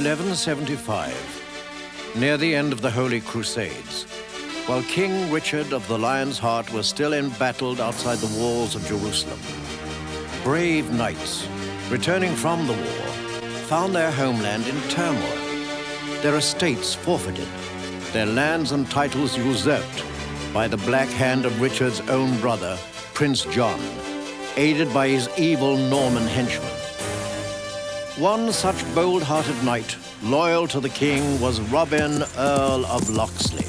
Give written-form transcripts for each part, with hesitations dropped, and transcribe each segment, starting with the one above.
1175, near the end of the Holy Crusades, while King Richard of the Lion's Heart was still embattled outside the walls of Jerusalem. Brave knights, returning from the war, found their homeland in turmoil, their estates forfeited, their lands and titles usurped by the black hand of Richard's own brother, Prince John, aided by his evil Norman henchmen. One such bold-hearted knight, loyal to the king, was Robin, Earl of Locksley.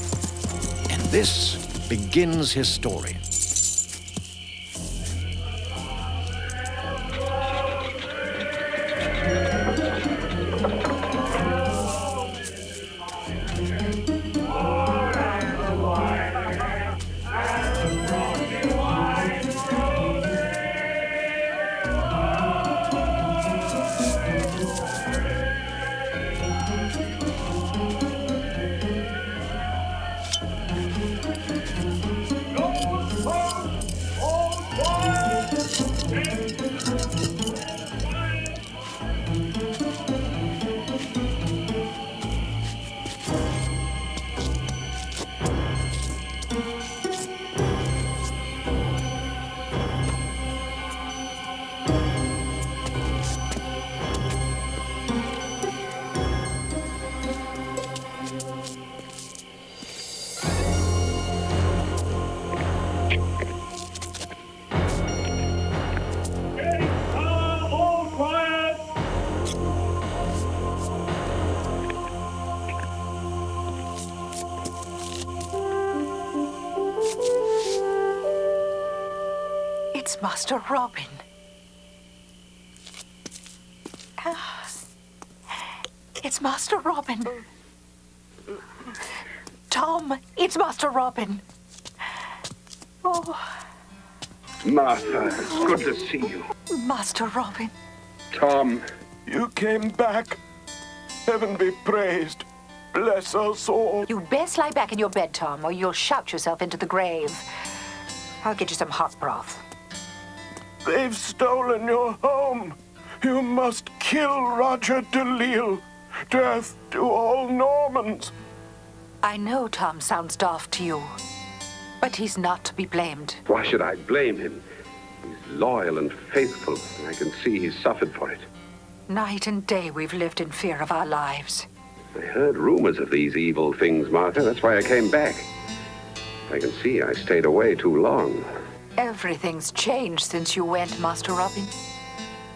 And this begins his story. It's Master Robin. It's Master Robin. Tom, it's Master Robin. Oh. Martha, it's good to see you. Master Robin. Tom. You came back. Heaven be praised. Bless us all. You'd best lie back in your bed, Tom, or you'll shout yourself into the grave. I'll get you some hot broth. They've stolen your home. You must kill Roger de Lisle. Death to all Normans. I know Tom sounds daft to you, but he's not to be blamed. Why should I blame him? He's loyal and faithful, and I can see he's suffered for it. Night and day we've lived in fear of our lives. I heard rumors of these evil things, Martha. That's why I came back. I can see I stayed away too long. Everything's changed since you went, Master Robin.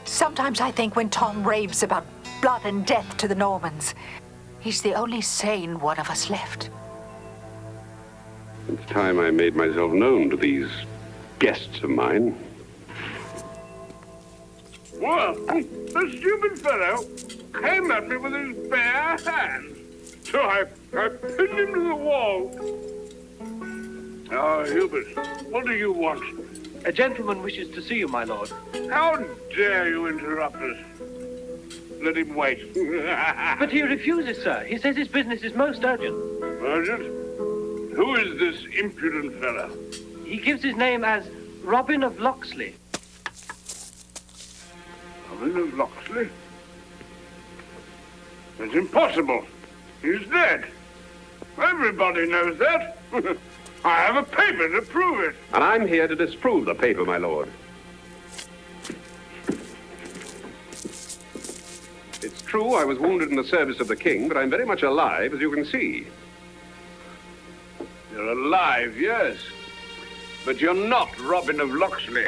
Sometimes I think when Tom raves about blood and death to the Normans, he's the only sane one of us left. It's time I made myself known to these guests of mine. Well, the stupid fellow came at me with his bare hands. So I pinned him to the wall. Oh, Hubert, what do you want? A gentleman wishes to see you, my lord. How dare you interrupt us? Let him wait. But he refuses, sir. He says his business is most urgent. Urgent? Who is this impudent fellow? He gives his name as Robin of Locksley. Robin of Locksley? That's impossible. He's dead. Everybody knows that. I have a paper to prove it. And I'm here to disprove the paper, my lord. It's true I was wounded in the service of the king, but I'm very much alive, as you can see. You're alive, yes. But you're not Robin of Locksley.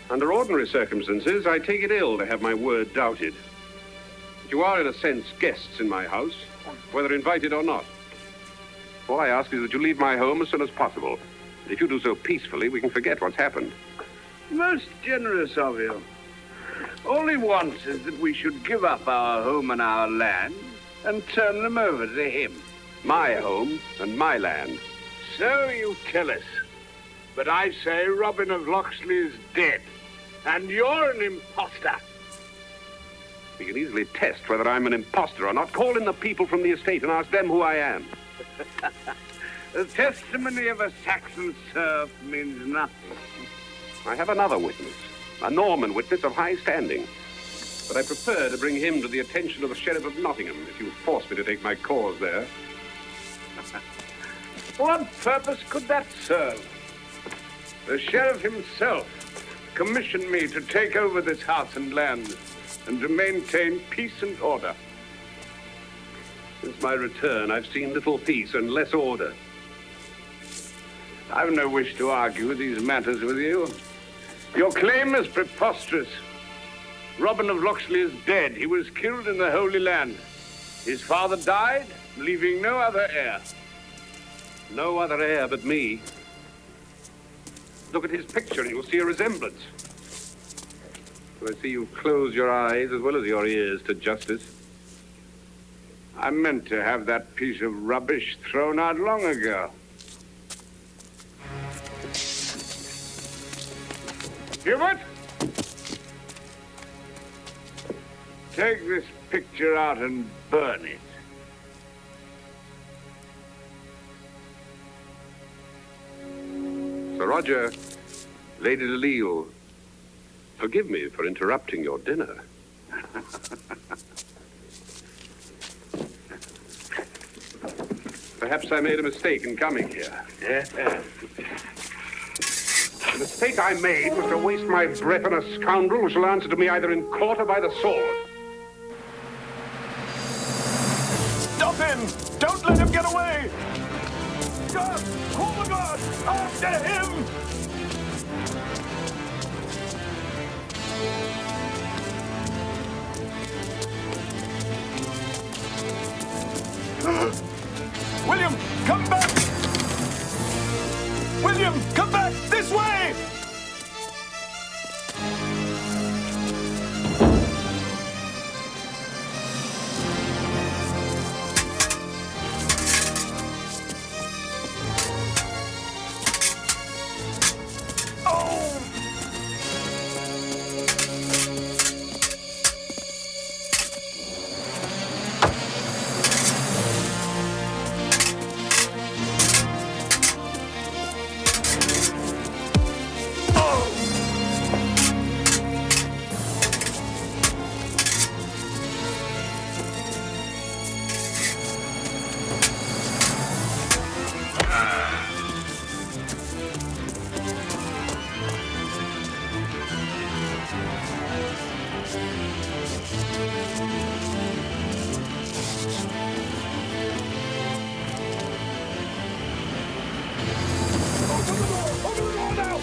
Under ordinary circumstances, I take it ill to have my word doubted. But you are, in a sense, guests in my house, whether invited or not. All I ask is that you leave my home as soon as possible. If you do so peacefully, we can forget what's happened. Most generous of you. All he wants is that we should give up our home and our land and turn them over to him. My home and my land. So you tell us. But I say Robin of Locksley is dead, and you're an imposter. We can easily test whether I'm an imposter or not. Call in the people from the estate and ask them who I am. The testimony of a Saxon serf means nothing. I have another witness, a Norman witness of high standing. But I prefer to bring him to the attention of the Sheriff of Nottingham if you force me to take my cause there. What purpose could that serve? The sheriff himself commissioned me to take over this house and land and to maintain peace and order. Since my return, I've seen little peace and less order. I've no wish to argue these matters with you. Your claim is preposterous. Robin of Locksley is dead. He was killed in the Holy Land. His father died, leaving no other heir. No other heir but me. Look at his picture and you'll see a resemblance. So I see you've closed your eyes as well as your ears to justice. I meant to have that piece of rubbish thrown out long ago. Hubert? Take this picture out and burn it. Sir Roger, Lady Delisle, forgive me for interrupting your dinner. Perhaps I made a mistake in coming here. Yeah. The mistake I made was to waste my breath on a scoundrel who shall answer to me either in court or by the sword. Stop him! Don't let him get away! God! Call the guard! After him! William, come back! William, come back! This way!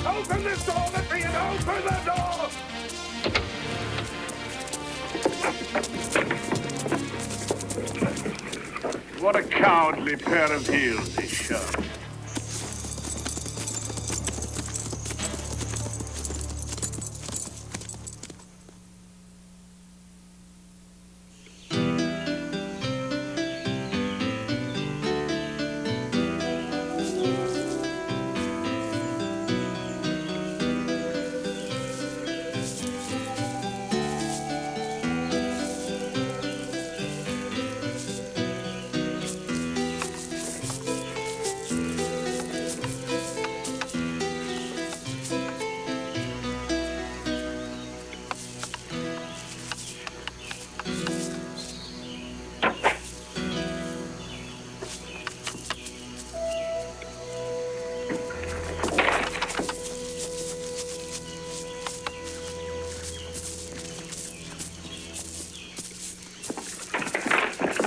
Open this door, Lepian! Open the door! What a cowardly pair of heels they show.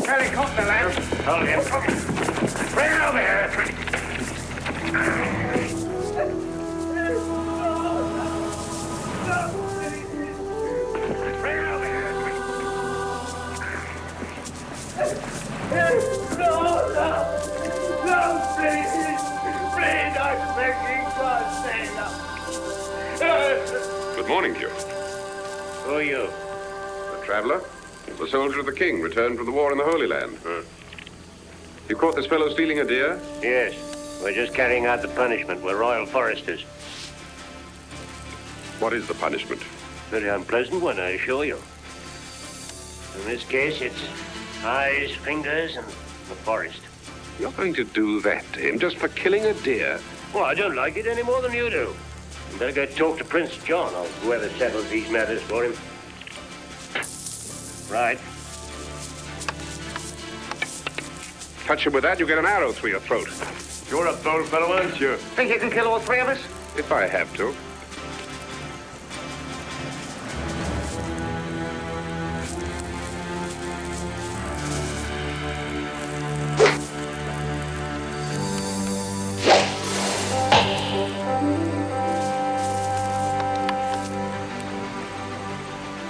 Helicopter, lad. Hold him. Bring it over here. Bring it over here. No, please. Please, I'm begging God, save us. Good morning, Hugh. Who are you? A traveler? The soldier of the king, returned from the war in the Holy Land. You caught this fellow stealing a deer? Yes. We're just carrying out the punishment. We're royal foresters. What is the punishment? Very unpleasant one, I assure you. In this case, it's eyes, fingers, and the forest. You're going to do that to him just for killing a deer? Well, I don't like it any more than you do. You better go talk to Prince John or whoever settles these matters for him. Right. Touch him with that, you get an arrow through your throat. You're a bold fellow, aren't you? Think you can kill all three of us? If I have to.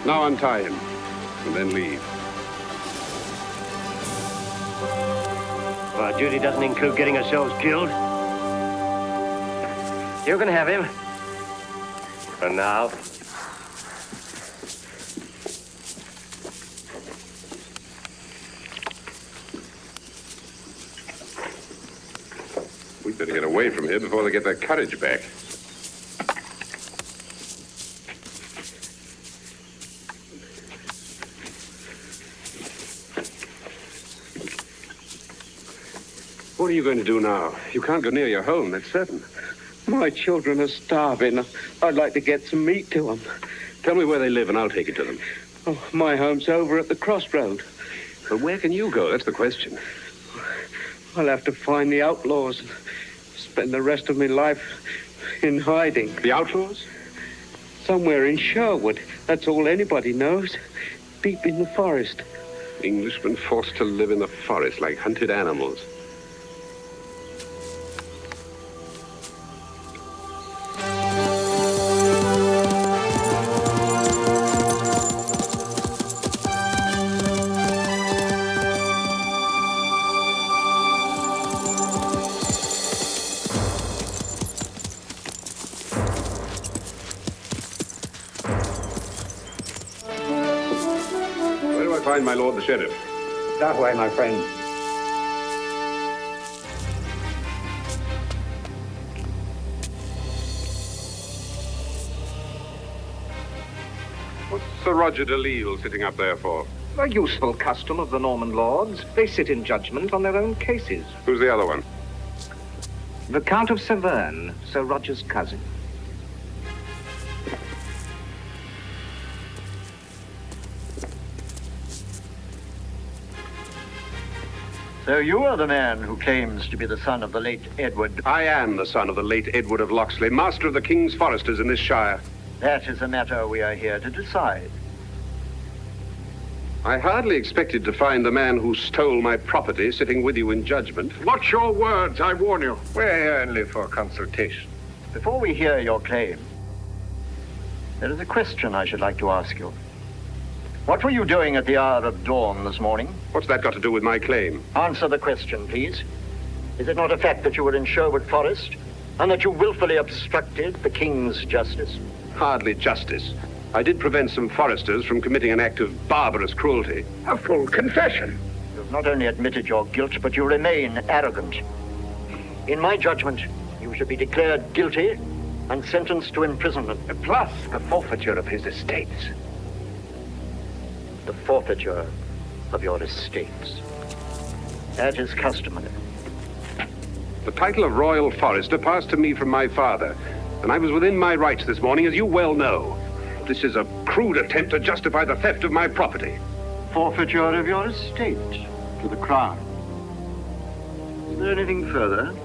Now untie him, and then leave. Our duty doesn't include getting ourselves killed. You can have him. For now. We'd better get away from here before they get their courage back. What are you going to do now? You can't go near your home, that's certain. My children are starving. I'd like to get some meat to them. Tell me where they live and I'll take you to them. Oh, my home's over at the crossroad. But where can you go? That's the question. I'll have to find the outlaws and spend the rest of my life in hiding. The outlaws? Somewhere in Sherwood. That's all anybody knows. Deep in the forest. Englishmen forced to live in the forest like hunted animals. Find my lord the sheriff. That way, my friend. What's Sir Roger de Lisle sitting up there for? A useful custom of the Norman lords. They sit in judgment on their own cases. Who's the other one? The Count of Severn, Sir Roger's cousin. So you are the man who claims to be the son of the late Edward. I am the son of the late Edward of Locksley, master of the King's foresters in this shire. That is a matter we are here to decide. I hardly expected to find the man who stole my property sitting with you in judgment. Watch your words, I warn you. We're here only for consultation. Before we hear your claim, there is a question I should like to ask you. What were you doing at the hour of dawn this morning? What's that got to do with my claim? Answer the question, please. Is it not a fact that you were in Sherwood Forest and that you willfully obstructed the King's justice? Hardly justice. I did prevent some foresters from committing an act of barbarous cruelty. A full confession. You've not only admitted your guilt, but you remain arrogant. In my judgment, you should be declared guilty and sentenced to imprisonment. Plus the forfeiture of his estates. The forfeiture of your estates. That is customary. The title of Royal Forester passed to me from my father, and I was within my rights this morning, as you well know. This is a crude attempt to justify the theft of my property. Forfeiture of your estate to the Crown. Is there anything further?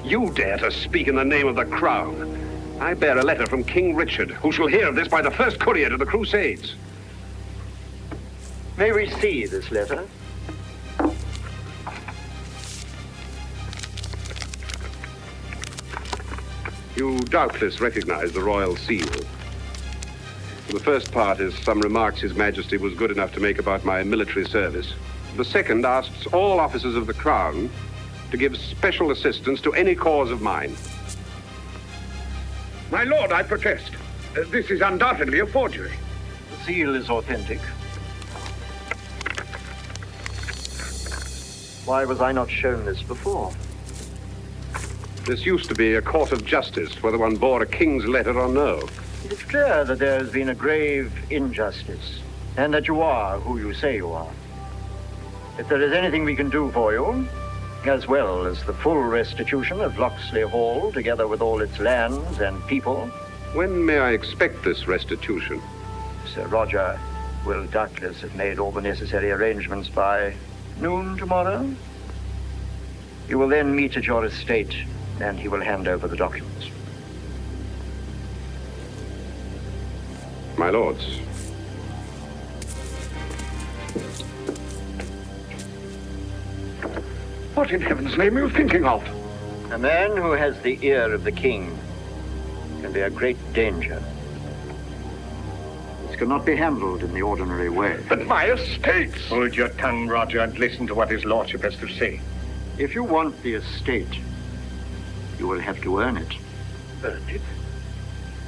You dare to speak in the name of the Crown. I bear a letter from King Richard, who shall hear of this by the first courier to the Crusades. May we see this letter? You doubtless recognize the royal seal. The first part is some remarks His Majesty was good enough to make about my military service. The second asks all officers of the Crown to give special assistance to any cause of mine. My lord, I protest. This is undoubtedly a forgery. The seal is authentic. Why was I not shown this before? This used to be a court of justice, whether one bore a king's letter or no. It is clear that there has been a grave injustice, and that you are who you say you are. If there is anything we can do for you, as well as the full restitution of Locksley Hall, together with all its lands and people. When may I expect this restitution? Sir Roger, will doubtless have made all the necessary arrangements by noon tomorrow. You will then meet at your estate, and he will hand over the documents. My lords. What in heaven's name are you thinking of? A man who has the ear of the king can be a great danger. This cannot be handled in the ordinary way. But my estates! Hold your tongue, Roger, and listen to what his lordship has to say. If you want the estate, you will have to earn it. Earn it?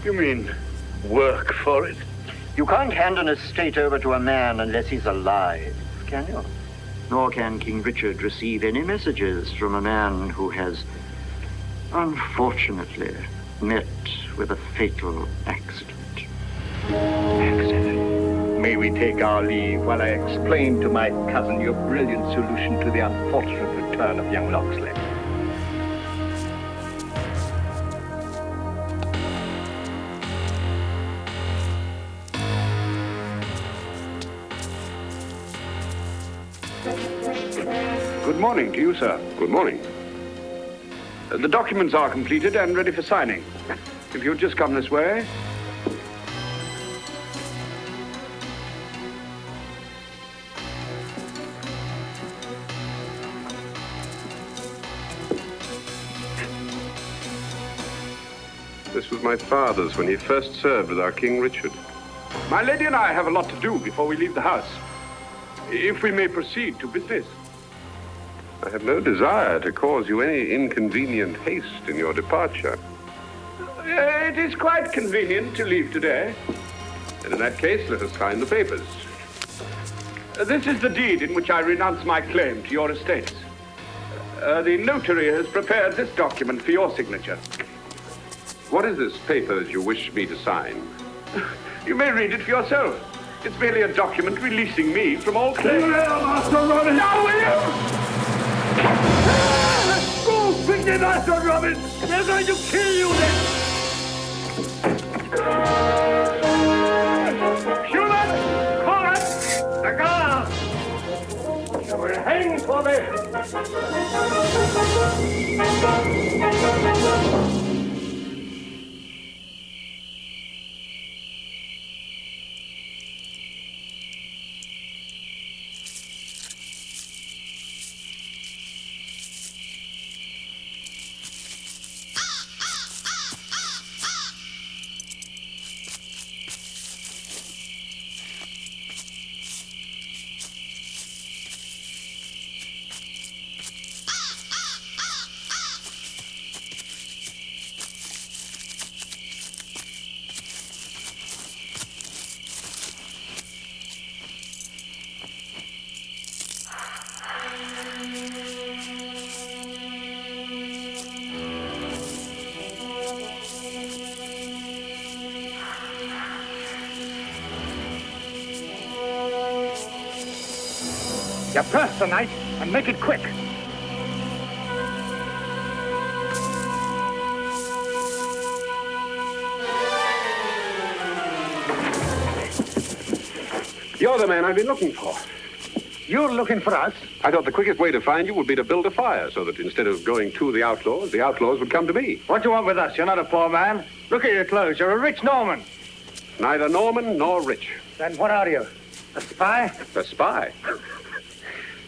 You mean work for it? You can't hand an estate over to a man unless he's alive, can you? Nor can King Richard receive any messages from a man who has, unfortunately, met with a fatal accident. Accident? May we take our leave while I explain to my cousin your brilliant solution to the unfortunate return of young Locksley? Good morning to you, sir. Good morning. The documents are completed and ready for signing. If you'll just come this way. This was my father's when he first served with our King Richard. My lady and I have a lot to do before we leave the house. If we may proceed to business. I have no desire to cause you any inconvenient haste in your departure. It is quite convenient to leave today. And in that case, let us sign the papers. This is the deed in which I renounce my claim to your estates. The notary has prepared this document for your signature. What is this paper that you wish me to sign? You may read it for yourself. It's merely a document releasing me from all claim. Master Robin! Now will you? Go quickly, Master Robin! They're going to kill you then! Hubert! Corbett! The guard! You will hang for me! You press the knight and make it quick. You're the man I've been looking for. You're looking for us? I thought the quickest way to find you would be to build a fire so that instead of going to the outlaws would come to me. What do you want with us? You're not a poor man. Look at your clothes. You're a rich Norman. Neither Norman nor rich. Then what are you? A spy? A spy?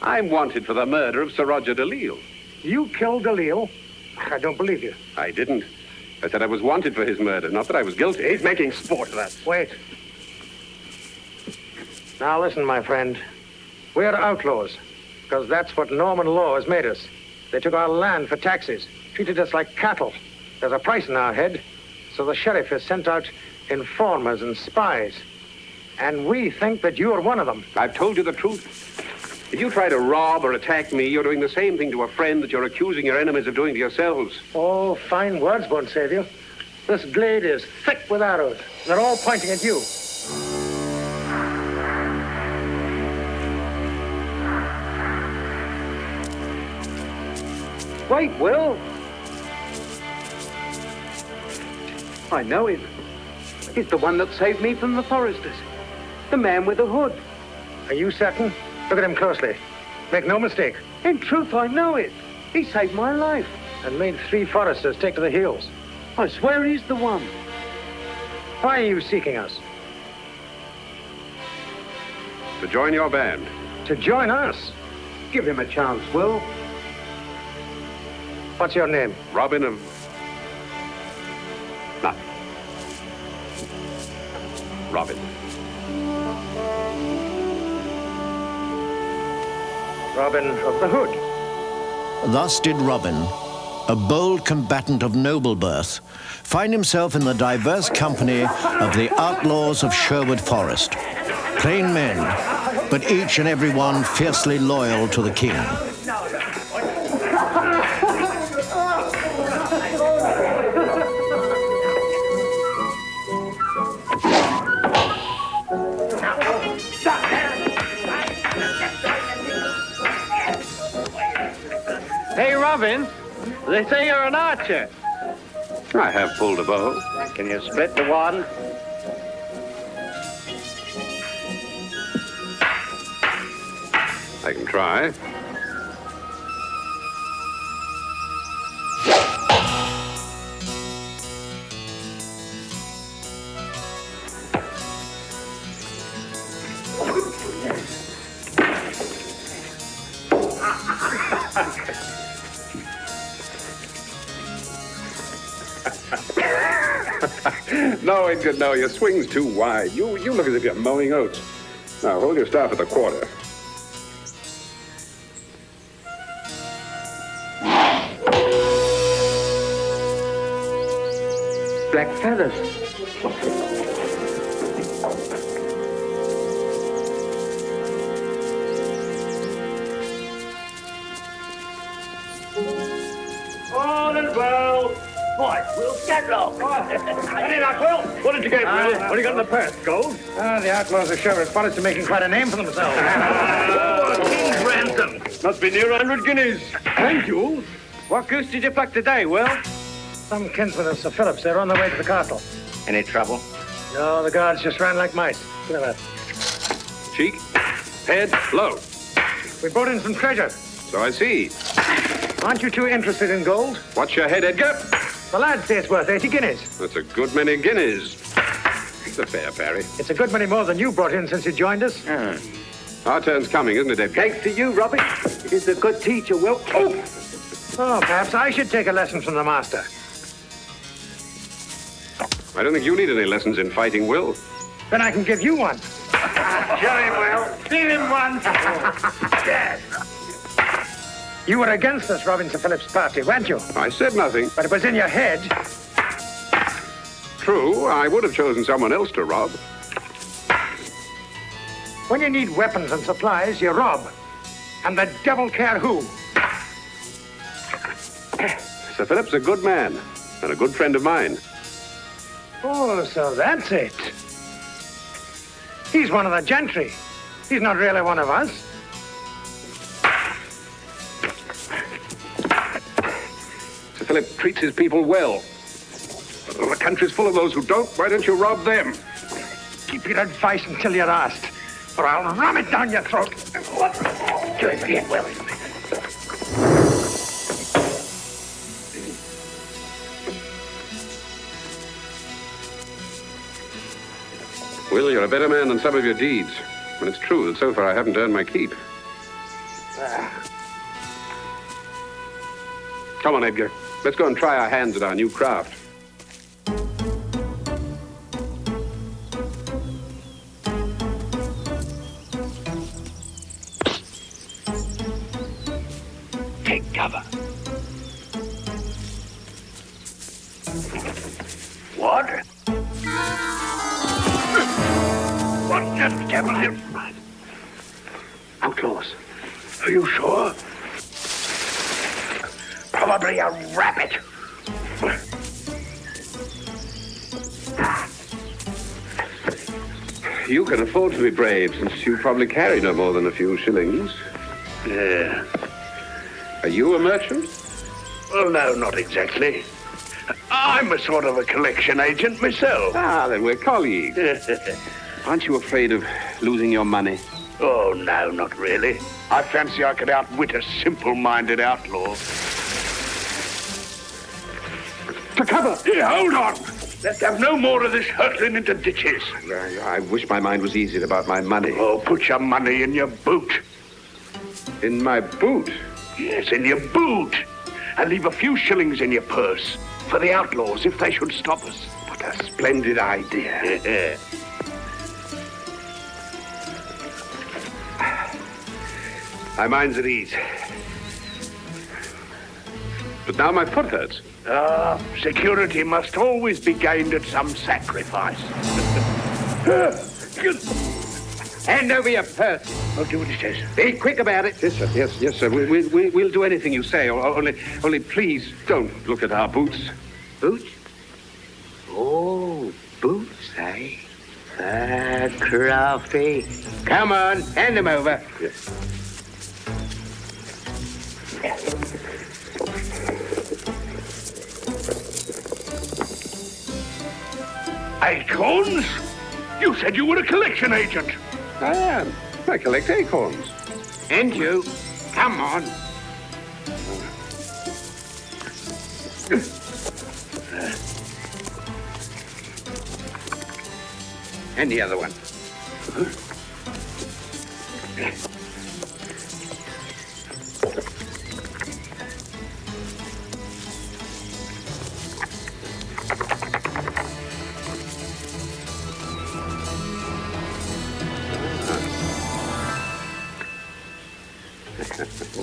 I'm wanted for the murder of Sir Roger de Lisle. You killed de Lisle? I don't believe you. I didn't. I said I was wanted for his murder, not that I was guilty. He's making sport of us. Wait. Now listen, my friend. We're outlaws, because that's what Norman law has made us. They took our land for taxes, treated us like cattle. There's a price in our head, so the sheriff has sent out informers and spies. And we think that you're one of them. I've told you the truth. If you try to rob or attack me, you're doing the same thing to a friend that you're accusing your enemies of doing to yourselves. Oh, fine words won't save you. This glade is thick with arrows. They're all pointing at you. Wait, Will. I know him. He's the one that saved me from the foresters. The man with the hood. Are you certain? Look at him closely. Make no mistake. In truth, I know it. He saved my life. And made 3 foresters take to the hills. I swear he's the one. Why are you seeking us? To join your band. To join us? Give him a chance, Will. What's your name? Robin of... Nothing. Robin. Robin of the Hood. Thus did Robin, a bold combatant of noble birth, find himself in the diverse company of the outlaws of Sherwood Forest. Plain men, but each and every one fiercely loyal to the king. Hey, Robin, they say you're an archer. I have pulled a bow. Can you split the wand? I can try. No, Edgar, no, your swing's too wide. You look as if you're mowing oats. Now, hold your staff at the quarter. Black feathers. All is well. Boy, we'll get off. Any luck, Will? What did you get, Will? What do you got in the purse? Gold? The outlaws of Sherwood Forest are making quite a name for themselves. King's ransom. Must be near 100 guineas. Thank you. What goose did you pluck today, Will? Some kinsmen of Sir Philip's. They're on their way to the castle. Any trouble? No, the guards just ran like mice. Look at that. Cheek, head, low. We brought in some treasure. So I see. Aren't you too interested in gold? Watch your head, Edgar. The lad says it's worth 80 guineas. That's a good many guineas. It's a fair parry. It's a good many more than you brought in since you joined us. Our turn's coming, isn't it, Edgar? Thanks to you, Robin. He's a good teacher, Will. Oh, perhaps I should take a lesson from the master. I don't think you need any lessons in fighting, Will. Then I can give you one. Show him, Will. Give him one. Yes. You were against us robbing Sir Philip's party, weren't you? I said nothing. But it was in your head. True, I would have chosen someone else to rob. When you need weapons and supplies, you rob. And the devil care who. Sir Philip's a good man and a good friend of mine. Oh, so that's it. He's one of the gentry. He's not really one of us. Sir Philip treats his people well. The country's full of those who don't. Why don't you rob them? Keep your advice until you're asked, or I'll ram it down your throat. What? Do it again, Will. Will, you're a better man than some of your deeds. And it's true that so far I haven't earned my keep. Come on, Edgar. Let's go and try our hands at our new craft. Take cover. What? What the devil is... Outlaws. Are you sure? Probably a rabbit. You can afford to be brave, since you probably carry no more than a few shillings. Yeah. Are you a merchant? Well, no, not exactly. I'm a sort of a collection agent myself. Ah, then we're colleagues. Aren't you afraid of losing your money? Oh, no, not really. I fancy I could outwit a simple-minded outlaw. To cover! Yeah, hold on! Let's have no more of this hurtling into ditches. I wish my mind was easy about my money. Oh, put your money in your boot. In my boot? Yes, in your boot. And leave a few shillings in your purse for the outlaws if they should stop us. What a splendid idea. My mind's at ease. But now my foot hurts. Security must always be gained at some sacrifice. Hand over your purse. I'll do what he says. Be quick about it. Yes, sir. Yes, sir. We'll do anything you say. Only please don't look at our boots. Boots? Oh, boots, eh? Crafty. Come on, hand them over. Yes. Acorns? You said you were a collection agent. I am. I collect acorns. And you. Come on. And the other one.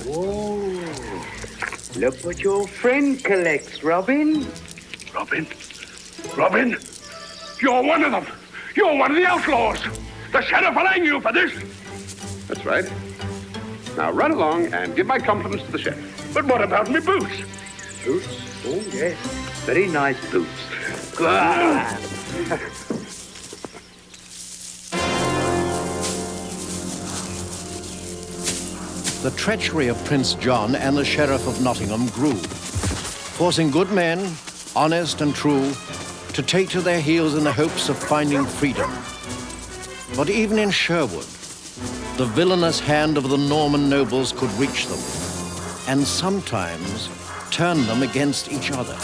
Oh, look what your friend collects, Robin. Robin? Robin? You're one of them. You're one of the outlaws. The sheriff will hang you for this. That's right. Now run along and give my compliments to the sheriff. But what about me boots? Boots? Oh, yes. Very nice boots. The treachery of Prince John and the Sheriff of Nottingham grew, forcing good men, honest and true, to take to their heels in the hopes of finding freedom. But even in Sherwood, the villainous hand of the Norman nobles could reach them, and sometimes turn them against each other.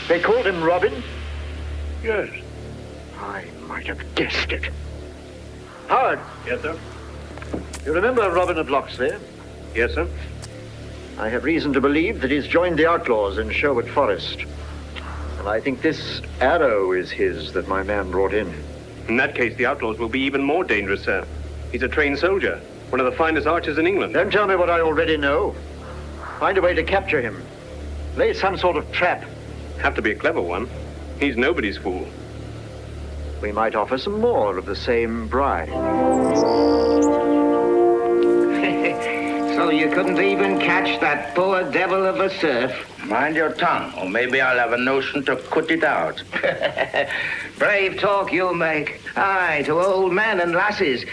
They called him Robin? Yes. I might have guessed it. Howard. Yes, sir? You remember Robin of Locksley? Yes, sir. I have reason to believe that he's joined the outlaws in Sherwood Forest. And I think this arrow is his that my man brought in. In that case, the outlaws will be even more dangerous, sir. He's a trained soldier, one of the finest archers in England. Don't tell me what I already know. Find a way to capture him. Lay some sort of trap. Have to be a clever one. He's nobody's fool. We might offer some more of the same bride. So you couldn't even catch that poor devil of a serf? Mind your tongue, or maybe I'll have a notion to cut it out. Brave talk you'll make. Aye, to old men and lasses.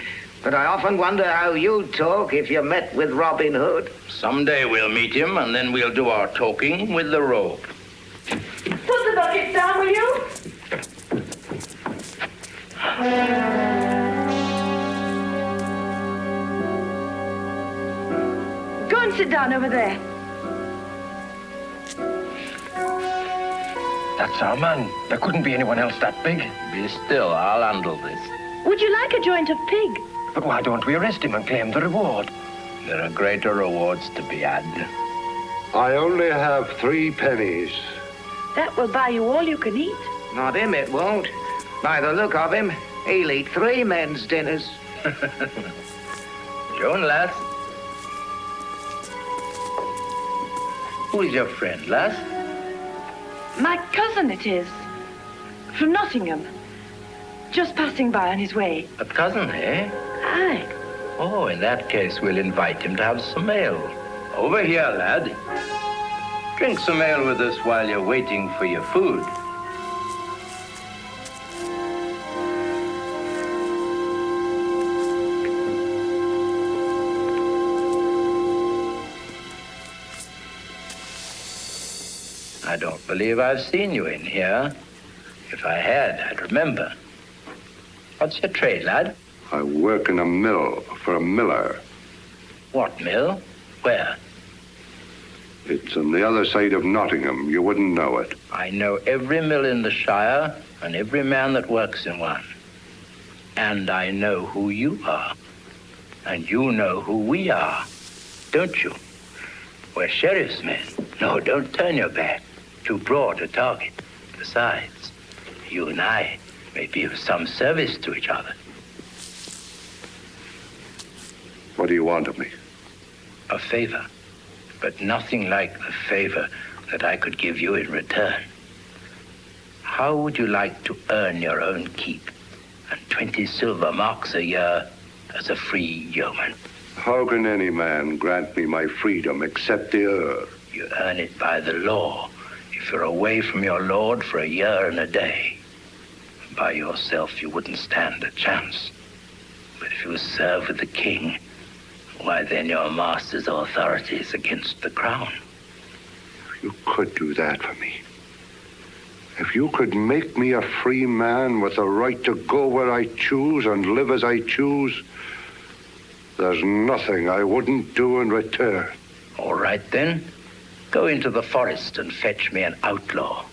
But I often wonder how you'd talk if you met with Robin Hood. Someday we'll meet him, and then we'll do our talking with the rope. Put the bucket down, will you? Go and sit down over there. That's our man. There couldn't be anyone else that big. Be still, I'll handle this. Would you like a joint of pig? But why don't we arrest him and claim the reward? There are greater rewards to be had. I only have 3 pennies. That will buy you all you can eat. Not him, it won't. By the look of him, he'll eat 3 men's dinners. Joan, lass. Who is your friend, lass? My cousin it is. From Nottingham. Just passing by on his way. A cousin, eh? Aye. Oh, in that case, we'll invite him to have some ale. Over here, lad. Drink some ale with us while you're waiting for your food. I don't believe I've seen you in here. If I had, I'd remember. What's your trade, lad? I work in a mill for a miller. What mill? Where? It's on the other side of Nottingham. You wouldn't know it. I know every mill in the Shire and every man that works in one. And I know who you are. And you know who we are, don't you? We're sheriff's men. No, don't turn your back. Too broad a target. Besides, you and I may be of some service to each other. What do you want of me? A favor, but nothing like the favor that I could give you in return. How would you like to earn your own keep and 20 silver marks a year as a free yeoman? How can any man grant me my freedom except the Earl? You earn it by the law. If you're away from your lord for a year and a day, by yourself you wouldn't stand a chance. But if you serve with the king, why then your master's authority is against the crown. You could do that for me. If you could make me a free man with the right to go where I choose and live as I choose, there's nothing I wouldn't do in return. All right then. Go into the forest and fetch me an outlaw.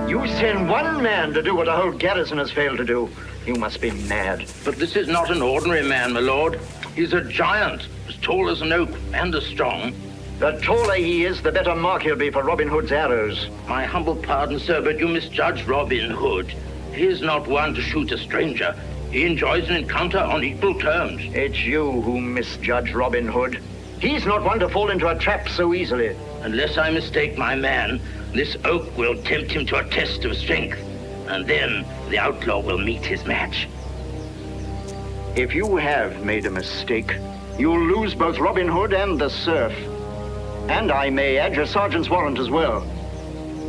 You send one man to do what a whole garrison has failed to do. You must be mad. But this is not an ordinary man, my lord. He's a giant, as tall as an oak and as strong. The taller he is, the better mark he'll be for Robin Hood's arrows. My humble pardon, sir, but you misjudge Robin Hood. He is not one to shoot a stranger. He enjoys an encounter on equal terms. It's you who misjudge Robin Hood. He's not one to fall into a trap so easily. Unless I mistake my man, this oak will tempt him to a test of strength. And then the outlaw will meet his match. If you have made a mistake, you'll lose both Robin Hood and the serf. And I may add your sergeant's warrant as well.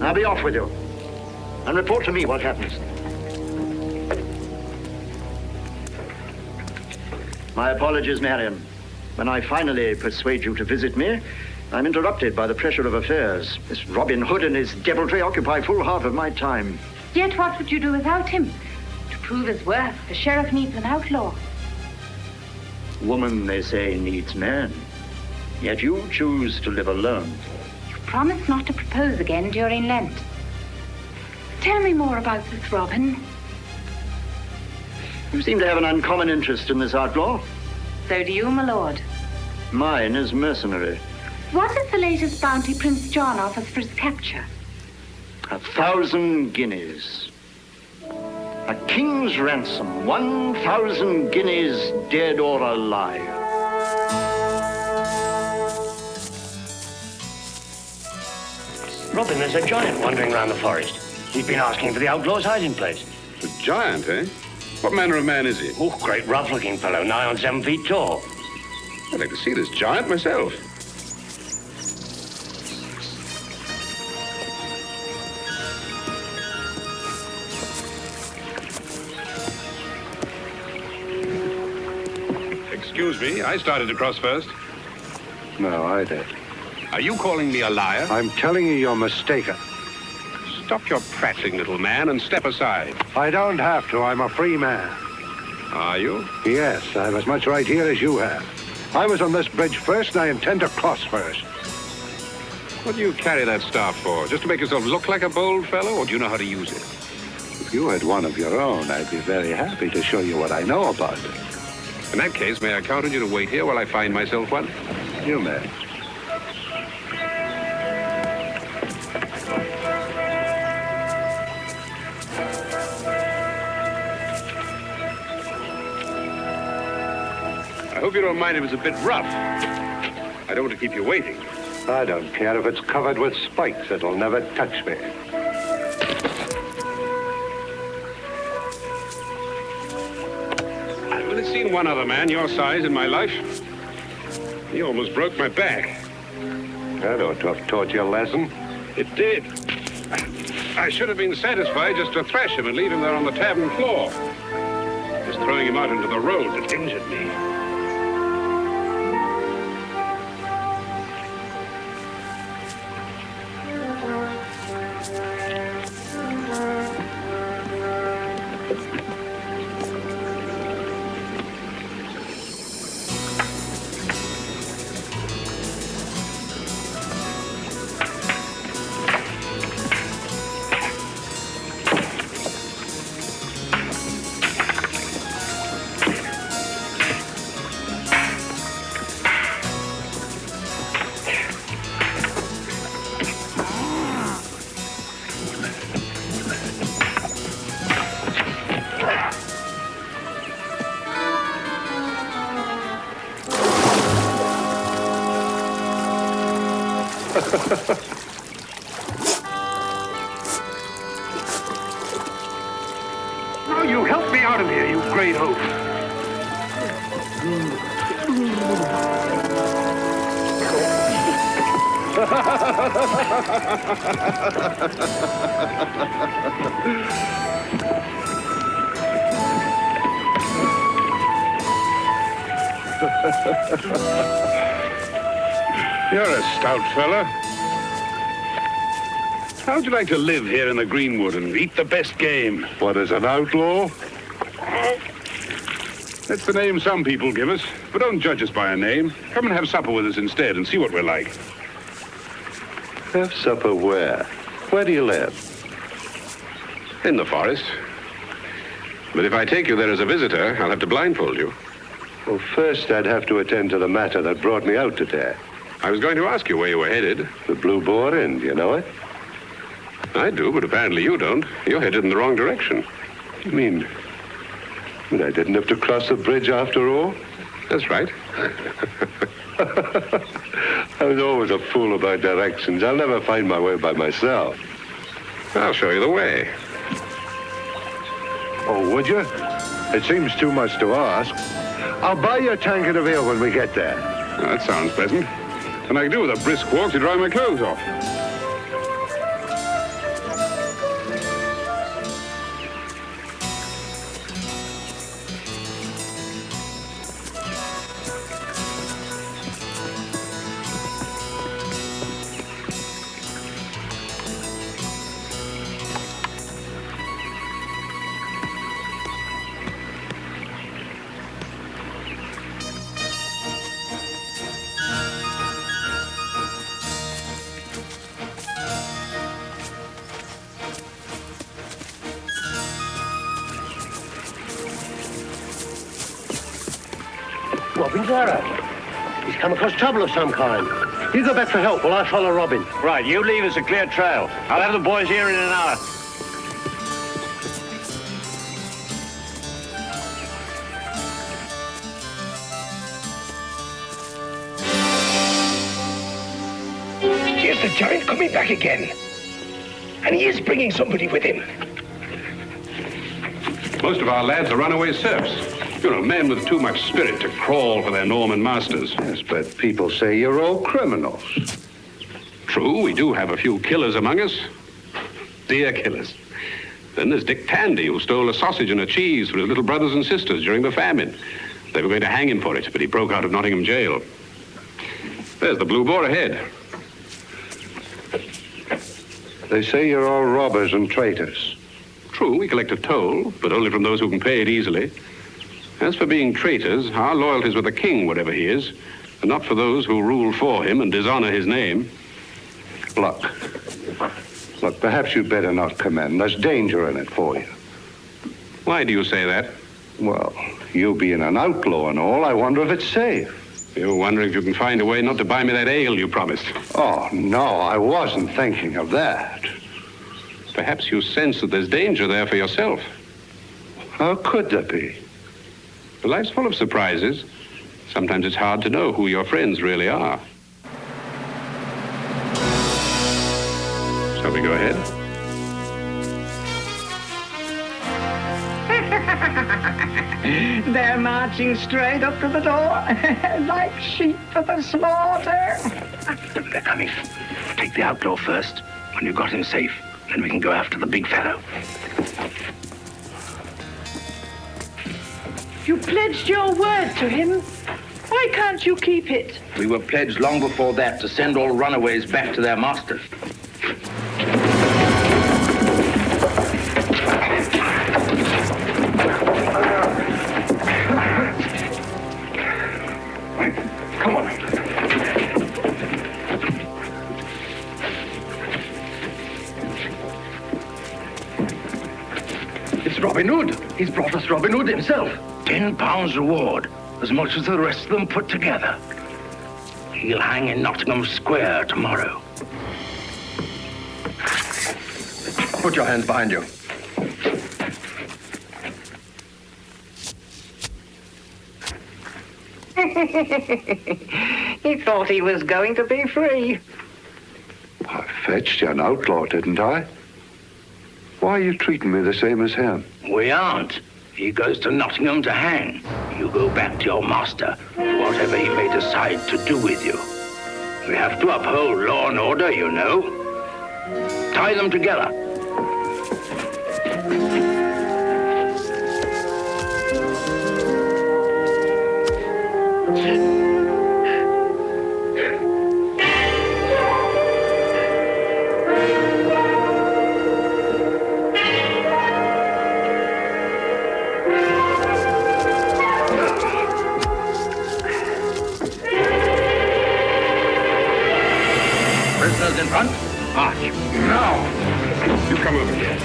Now be off with you. And report to me what happens. My apologies, Marion. When I finally persuade you to visit me, I'm interrupted by the pressure of affairs. This Robin Hood and his deviltry occupy full half of my time. Yet what would you do without him? To prove his worth, the sheriff needs an outlaw. Woman, they say, needs man. Yet you choose to live alone. You promised not to propose again during Lent. Tell me more about this Robin. You seem to have an uncommon interest in this outlaw. So do you, my lord. Mine is mercenary. What is the latest bounty Prince John offers for his capture? 1,000 guineas. A king's ransom, 1,000 guineas, dead or alive. Robin, there's a giant wandering around the forest. He's been asking for the outlaw's hiding place. A giant, eh? What manner of man is he? Oh, great rough-looking fellow, nigh on 7 feet tall. I'd like to see this giant myself. Excuse me, I started to cross first. No, I did. Are you calling me a liar? I'm telling you you're mistaken. Stop your prattling, little man, and step aside. I don't have to. I'm a free man. Are you? Yes, I have as much right here as you have. I was on this bridge first, and I intend to cross first. What do you carry that staff for? Just to make yourself look like a bold fellow, or do you know how to use it? If you had one of your own, I'd be very happy to show you what I know about it. In that case, may I count on you to wait here while I find myself one? You may. I hope you don't mind if it's a bit rough. I don't want to keep you waiting. I don't care if it's covered with spikes. It'll never touch me. only seen one other man your size in my life. He almost broke my back. That ought to have taught you a lesson. It did. I should have been satisfied just to thrash him and leave him there on the tavern floor. Just throwing him out into the road that injured me. Now you help me out of here, you great oaf. You're a stout fella. How'd you like to live here in the Greenwood and eat the best game? What is an outlaw? That's the name some people give us, but don't judge us by a name. Come and have supper with us instead and see what we're like. Have supper where? Where do you live? In the forest. But if I take you there as a visitor, I'll have to blindfold you. Well, first I'd have to attend to the matter that brought me out today. I was going to ask you where you were headed. The Blue Boar Inn, do you know it? I do, but apparently you don't. You're headed in the wrong direction. You mean I didn't have to cross the bridge after all? That's right. I was always a fool about directions. I'll never find my way by myself. I'll show you the way. Oh, would you? It seems too much to ask. I'll buy you a tankard of ale when we get there. Well, that sounds pleasant. And I can do with a brisk walk to dry my clothes off. Robin's arrow. He's come across trouble of some kind. You go back for help while I follow Robin. Right, you leave us a clear trail. I'll have the boys here in an hour. Here's the giant coming back again. And he is bringing somebody with him. Most of our lads are runaway serfs. You know, men with too much spirit to crawl for their Norman masters. Yes, but people say you're all criminals. True, we do have a few killers among us. Dear killers. Then there's Dick Tandy, who stole a sausage and a cheese for his little brothers and sisters during the famine. They were going to hang him for it, but he broke out of Nottingham jail. There's the Blue Boar ahead. They say you're all robbers and traitors. True, we collect a toll, but only from those who can pay it easily. As for being traitors, our loyalty's with the king, whatever he is, and not for those who rule for him and dishonor his name. Look, perhaps you'd better not come in. There's danger in it for you. Why do you say that? Well, you being an outlaw and all, I wonder if it's safe. You're wondering if you can find a way not to buy me that ale you promised. Oh, no, I wasn't thinking of that. Perhaps you sense that there's danger there for yourself. How could there be? Life's full of surprises. Sometimes it's hard to know who your friends really are. Shall we go ahead? They're marching straight up to the door, like sheep for the slaughter. They're coming. Take the outlaw first. When you've got him safe, then we can go after the big fellow. You pledged your word to him. Why can't you keep it? We were pledged long before that to send all runaways back to their masters. Come on. It's Robin Hood. He's brought us Robin Hood himself. £10 reward, as much as the rest of them put together. He'll hang in Nottingham Square tomorrow. Put your hands behind you. He thought he was going to be free. I fetched you an outlaw, didn't I? Why are you treating me the same as him? We aren't. He goes to Nottingham to hang. You go back to your master, whatever he may decide to do with you. We have to uphold law and order, you know. Tie them together. Prisoners in front. March. Now! You come over here.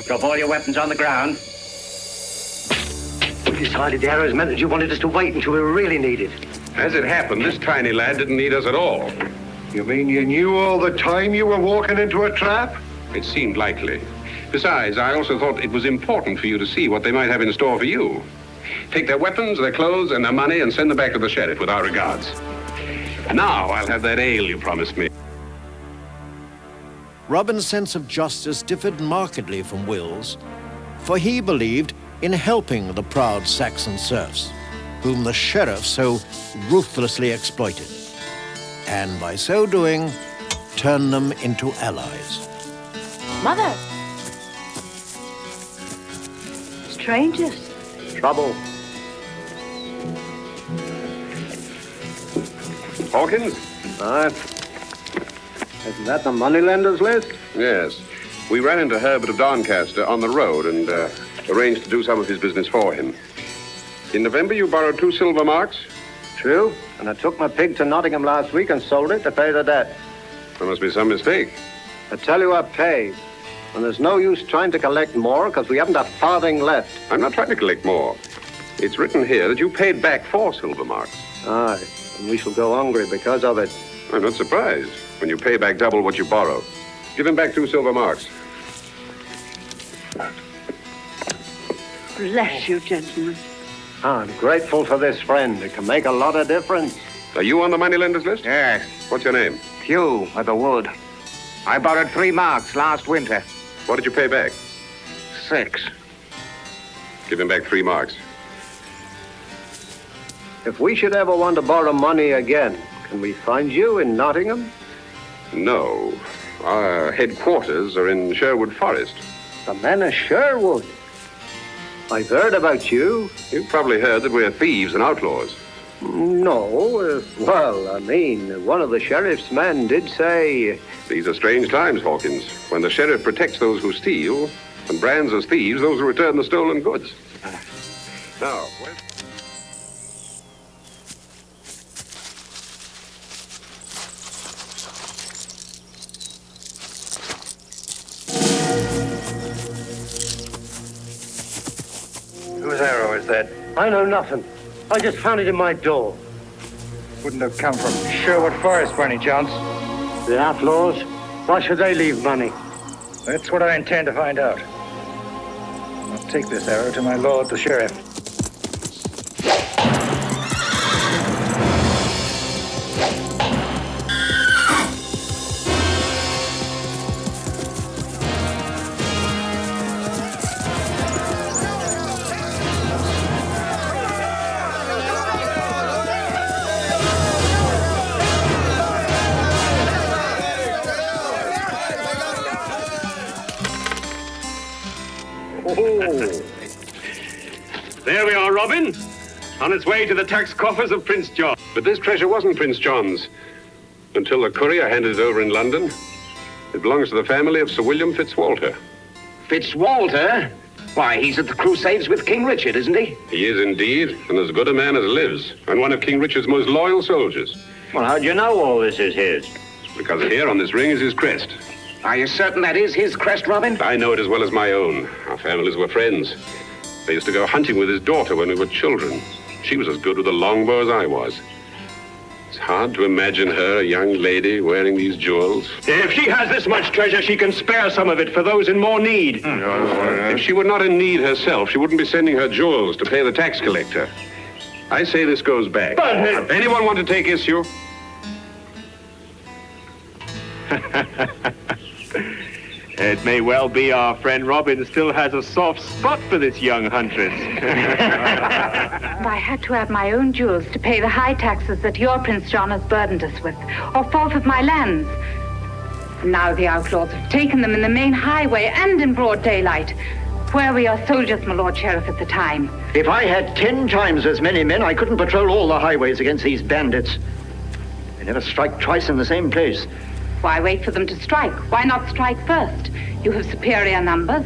Drop all your weapons on the ground. We decided the arrows meant that you wanted us to wait until we were really needed. As it happened, this tiny lad didn't need us at all. You mean you knew all the time you were walking into a trap? It seemed likely. Besides, I also thought it was important for you to see what they might have in store for you. Take their weapons, their clothes, and their money and send them back to the sheriff with our regards. Now I'll have that ale you promised me. Robin's sense of justice differed markedly from Will's, for he believed in helping the proud Saxon serfs, whom the sheriff so ruthlessly exploited, and by so doing, turned them into allies. Mother! Strangers. Trouble. Hawkins? Aye. Isn't that the moneylenders list? Yes. We ran into Herbert of Doncaster on the road and arranged to do some of his business for him. In November, you borrowed 2 silver marks? True. And I took my pig to Nottingham last week and sold it to pay the debt. There must be some mistake. I tell you, I paid. And there's no use trying to collect more because we haven't a farthing left. I'm not trying to collect more. It's written here that you paid back 4 silver marks. Aye. And we shall go hungry because of it. I'm not surprised when you pay back double what you borrow. Give him back 2 silver marks. Bless you, gentlemen. I'm grateful for this friend. It can make a lot of difference. Are you on the moneylenders list? Yes. What's your name? Hugh of the Wood. I borrowed 3 marks last winter. What did you pay back? 6. Give him back 3 marks. If we should ever want to borrow money again, can we find you in Nottingham? No. Our headquarters are in Sherwood Forest. The men of Sherwood? I've heard about you. You've probably heard that we're thieves and outlaws. No. Well, I mean, one of the sheriff's men did say... These are strange times, Hawkins, when the sheriff protects those who steal and brands as thieves those who return the stolen goods. Now, well... I know nothing. I just found it in my door. Wouldn't have come from Sherwood Forest by any chance. The outlaws? Why should they leave money? That's what I intend to find out. I'll take this arrow to my lord, the sheriff. There we are, Robin. On its way to the tax coffers of Prince John. But this treasure wasn't Prince John's until the courier handed it over in London. It belongs to the family of Sir William Fitzwalter. Fitzwalter? Why, he's at the Crusades with King Richard, isn't he? He is indeed, and as good a man as lives, and one of King Richard's most loyal soldiers. Well, how do you know all this is his? Because here on this ring is his crest. Are you certain that is his crest, Robin? I know it as well as my own. Our families were friends. I used to go hunting with his daughter when we were children. She was as good with a longbow as I was. It's hard to imagine her, a young lady, wearing these jewels. If she has this much treasure, she can spare some of it for those in more need. If she were not in need herself, she wouldn't be sending her jewels to pay the tax collector. I say this goes back. But anyone want to take issue? It may well be our friend Robin still has a soft spot for this young huntress. And I had to add my own jewels to pay the high taxes that your Prince John has burdened us with, or forfeit my lands. Now the outlaws have taken them in the main highway and in broad daylight. Where were your soldiers, my Lord Sheriff, at the time? If I had 10 times as many men, I couldn't patrol all the highways against these bandits. They never strike twice in the same place. Why wait for them to strike? Why not strike first? You have superior numbers.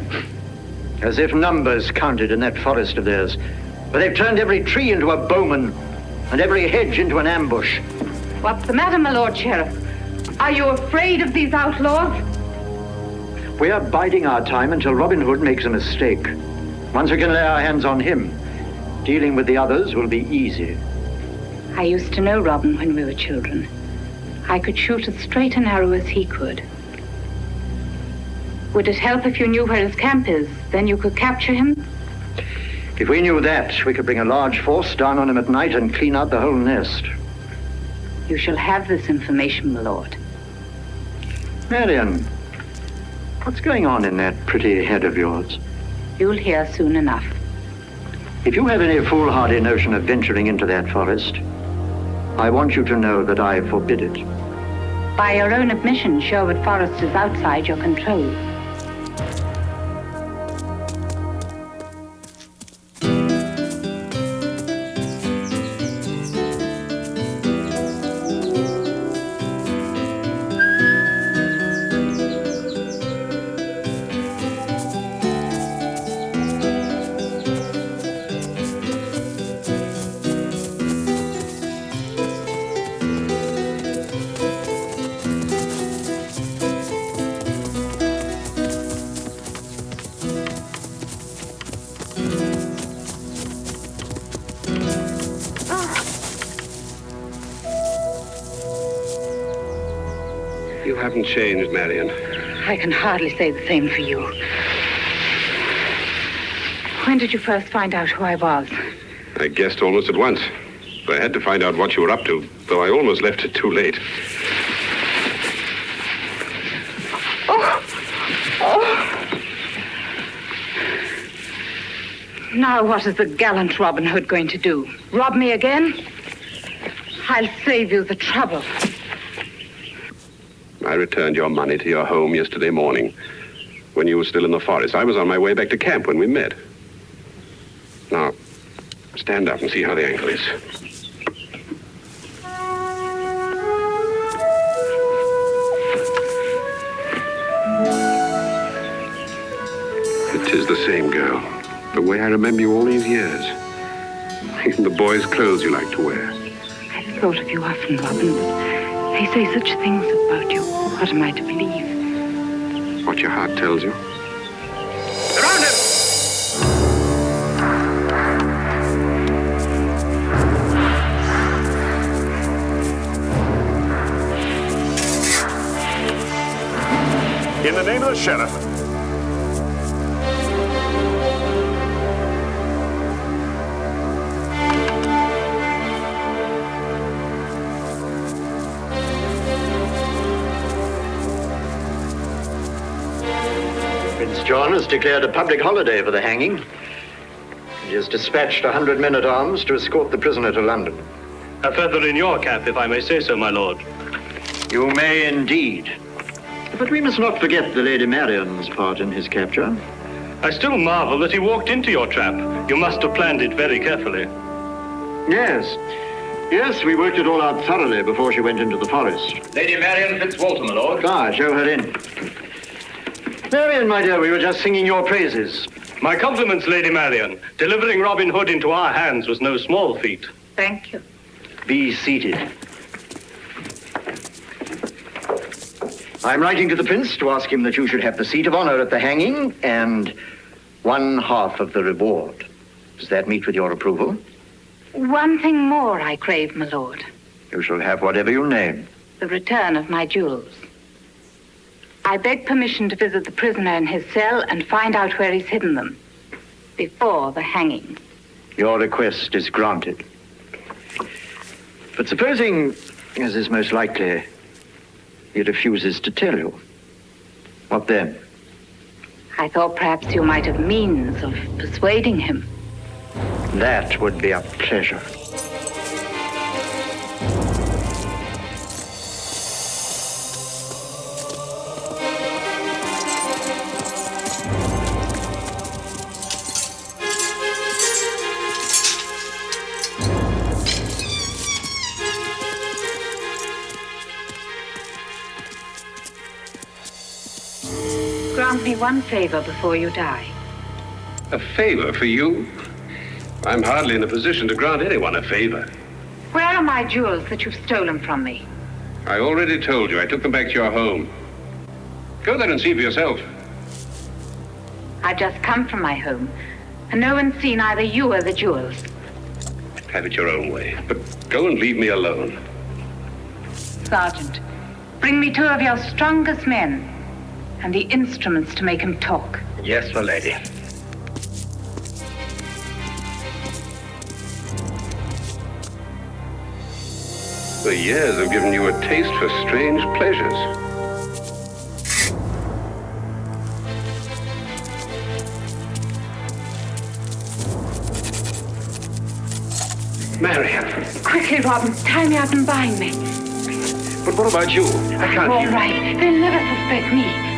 As if numbers counted in that forest of theirs. But they've turned every tree into a bowman and every hedge into an ambush. What's the matter, my Lord Sheriff? Are you afraid of these outlaws? We are biding our time until Robin Hood makes a mistake. Once we can lay our hands on him, dealing with the others will be easy. I used to know Robin when we were children. I could shoot as straight an arrow as he could. Would it help if you knew where his camp is? Then you could capture him? If we knew that, we could bring a large force down on him at night and clean out the whole nest. You shall have this information, my lord. Marion, what's going on in that pretty head of yours? You'll hear soon enough. If you have any foolhardy notion of venturing into that forest, I want you to know that I forbid it. By your own admission, Sherwood Forest is outside your control. You haven't changed, Marion. I can hardly say the same for you. When did you first find out who I was? I guessed almost at once. I had to find out what you were up to, though I almost left it too late. Now what is the gallant Robin Hood going to do? Rob me again? I'll save you the trouble. I returned your money to your home yesterday morning when you were still in the forest. I was on my way back to camp when we met. Now, stand up and see how the ankle is. It is the same girl. The way I remember you all these years. Even the boys' clothes you like to wear. I've thought of you often, Robin, but they say such things about you. What am I to believe? What your heart tells you. Around him! In the name of the sheriff. Prince John has declared a public holiday for the hanging. He has dispatched 100 men-at-arms to escort the prisoner to London. A feather in your cap, if I may say so, my lord. You may indeed. But we must not forget the Lady Marian's part in his capture. I still marvel that he walked into your trap. You must have planned it very carefully. Yes. Yes, we worked it all out thoroughly before she went into the forest. Lady Marian Fitzwalter, my lord. Ah, show her in. Marian, my dear, we were just singing your praises. My compliments, Lady Marian. Delivering Robin Hood into our hands was no small feat. Thank you. Be seated. I'm writing to the prince to ask him that you should have the seat of honor at the hanging and 1/2 of the reward. Does that meet with your approval? One thing more I crave, my lord. You shall have whatever you name. The return of my jewels. I beg permission to visit the prisoner in his cell and find out where he's hidden them. Before the hanging. Your request is granted. But supposing, as is most likely, he refuses to tell you, what then? I thought perhaps you might have means of persuading him. That would be a pleasure. Grant me one favor before you die. A favor for you? I'm hardly in a position to grant anyone a favor. Where are my jewels that you've stolen from me? I already told you. I took them back to your home. Go there and see for yourself. I've just come from my home, and no one's seen either you or the jewels. Have it your own way. But go and leave me alone. Sergeant, bring me 2 of your strongest men and the instruments to make him talk. Yes, my lady. The years have given you a taste for strange pleasures. Marian. Quickly, Robin, tie me up and bind me. But what about you? I can't All hear. right, they'll never suspect me.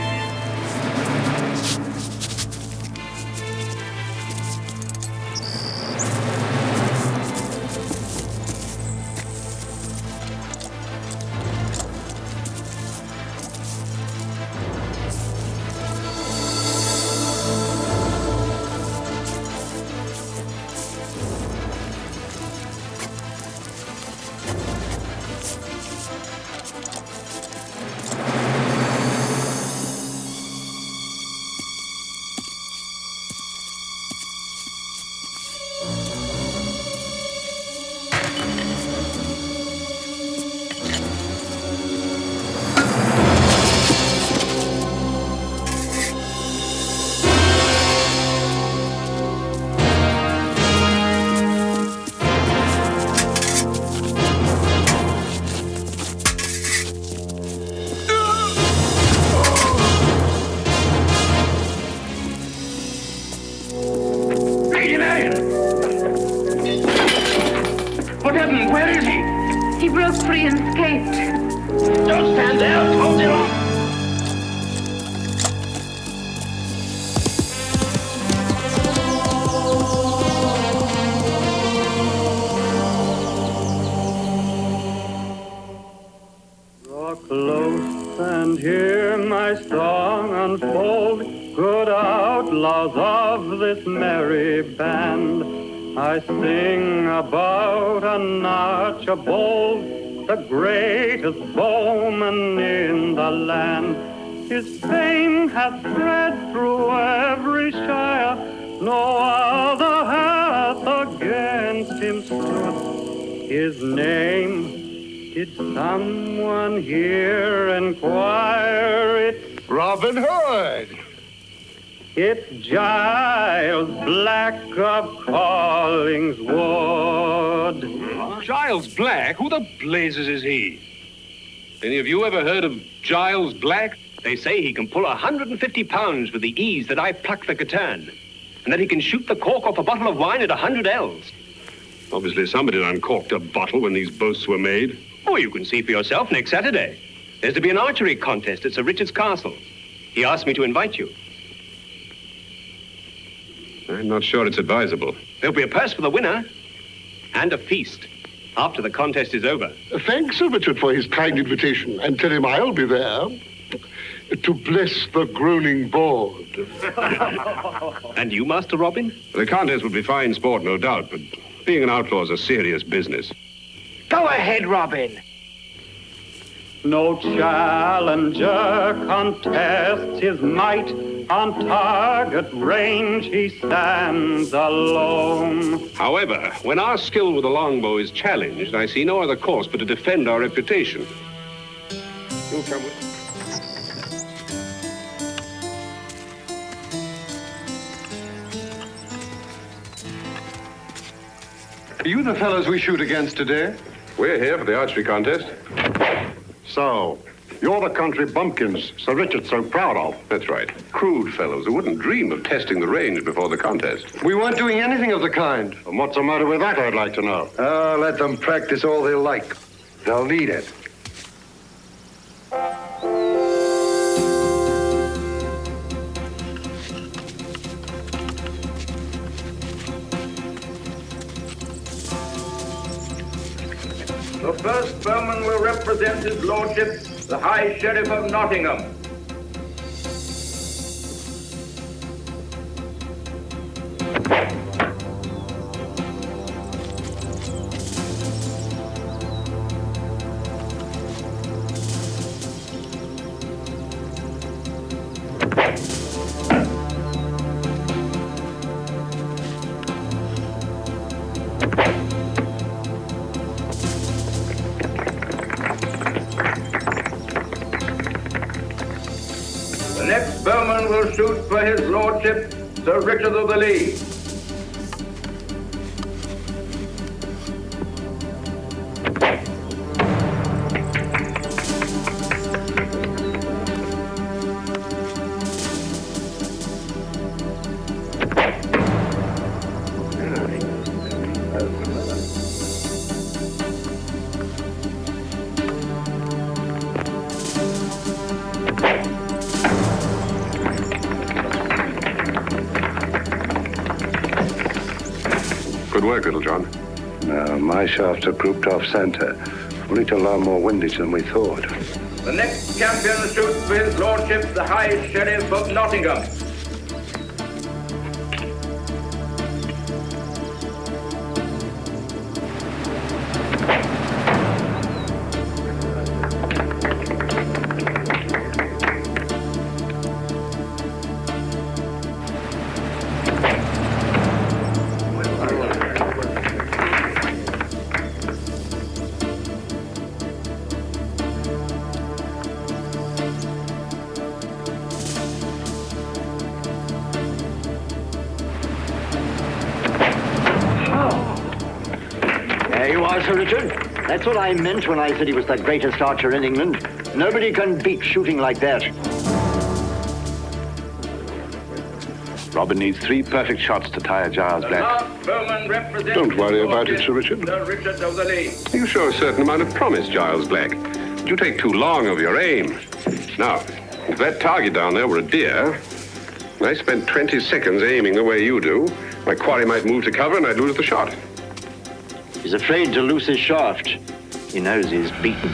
I sing about an Archibald, the greatest bowman in the land. His fame hath spread through every shire, no other hath against him stood. His name, did someone here inquire? It's Robin Hood! It's Giles Black of Collingswood. Giles Black? Who the blazes is he? Any of you ever heard of Giles Black? They say he can pull 150 pounds with the ease that I pluck the Catern, and that he can shoot the cork off a bottle of wine at 100 ells. Obviously somebody had uncorked a bottle when these boasts were made. Oh, you can see for yourself next Saturday. There's to be an archery contest at Sir Richard's castle. He asked me to invite you. I'm not sure it's advisable. There'll be a purse for the winner and a feast after the contest is over. Thanks, Sir Richard, for his kind invitation, and tell him I'll be there to bless the groaning board. And you, Master Robin? The contest would be fine sport, no doubt, but being an outlaw is a serious business. Go ahead, Robin. No challenger contests his might. On target range he stands alone. However, when our skill with the longbow is challenged, I see no other course but to defend our reputation. You'll come with. Are you the fellows we shoot against today? We're here for the archery contest. So, you're the country bumpkins Sir Richard's so proud of. That's right. Crude fellows who wouldn't dream of testing the range before the contest. We weren't doing anything of the kind. And what's the matter with that, I'd like to know. Let them practice all they like. They'll need it. The first bowman will represent his lordship, the High Sheriff of Nottingham. The next bowman will shoot for his lordship, Sir Richard of the Lee. Good work, Little John. No, my shafts are grouped off center. Only to allow more windage than we thought. The next champion shoots for his lordship, the High Sheriff of Nottingham. There you are, Sir Richard. That's what I meant when I said he was the greatest archer in England. Nobody can beat shooting like that. Robin needs 3 perfect shots to tie a Giles The Black. last bowman represents Don't worry his about it, lordship, Sir Richard. Sir Richard of the Lee. You show a certain amount of promise, Giles Black. But you take too long of your aim. Now, if that target down there were a deer, and I spent 20 seconds aiming the way you do, my quarry might move to cover and I'd lose the shot. He's afraid to loose his shaft. He knows he's beaten.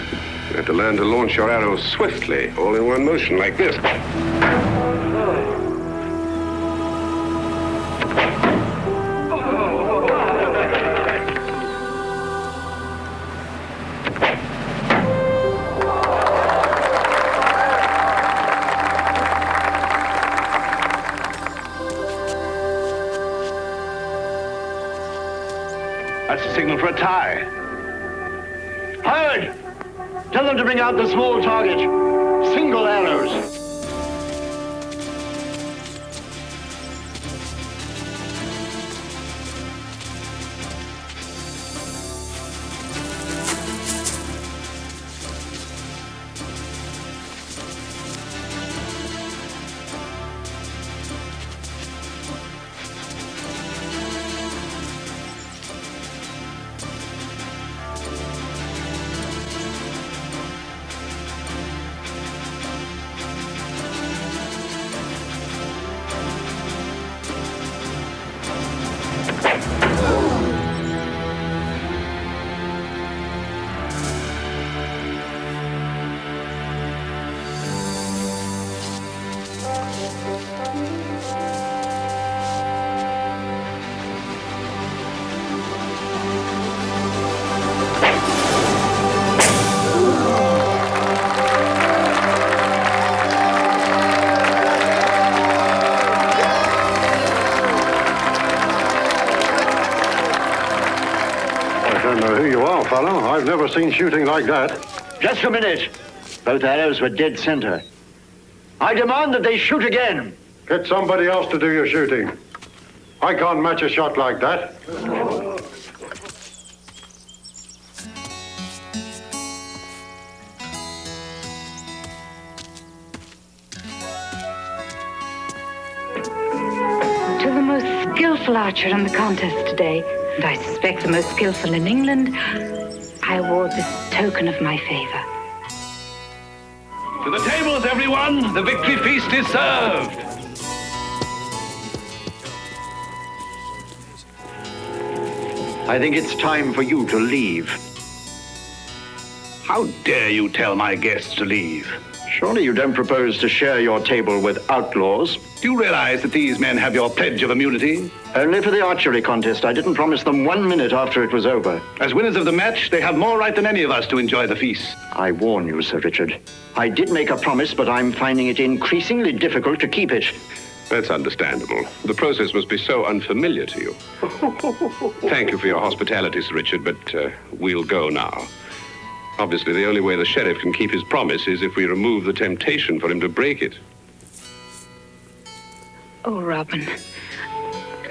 You have to learn to launch your arrows swiftly, all in one motion, like this. That's a signal for a tie. Howard! Tell them to bring out the small target. Single arrows. I don't know who you are, fellow. I've never seen shooting like that. Just a minute. Both arrows were dead center. I demand that they shoot again. Get somebody else to do your shooting. I can't match a shot like that. To the most skillful archer in the contest today, and I suspect the most skillful in England, I award this token of my favor. To the tables, everyone! The victory feast is served! I think it's time for you to leave. How dare you tell my guests to leave? Surely you don't propose to share your table with outlaws? Do you realize that these men have your pledge of immunity? Only for the archery contest. I didn't promise them 1 minute after it was over. As winners of the match, they have more right than any of us to enjoy the feast. I warn you, Sir Richard. I did make a promise, but I'm finding it increasingly difficult to keep it. That's understandable. The process must be so unfamiliar to you. Thank you for your hospitality, Sir Richard, but we'll go now. Obviously, the only way the sheriff can keep his promise is if we remove the temptation for him to break it. Oh, Robin.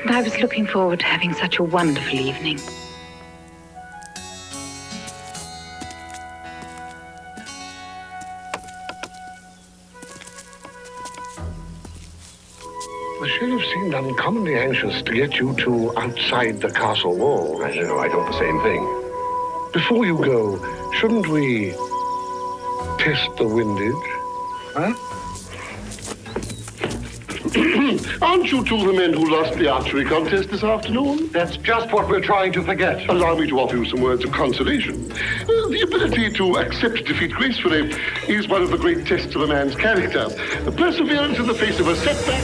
And I was looking forward to having such a wonderful evening. The sheriff seemed uncommonly anxious to get you two outside the castle wall. I know, I thought the same thing. Before you go, shouldn't we test the windage? Huh? Aren't you two the men who lost the archery contest this afternoon? That's just what we're trying to forget. Allow me to offer you some words of consolation. The ability to accept defeat gracefully is one of the great tests of a man's character. Perseverance in the face of a setback.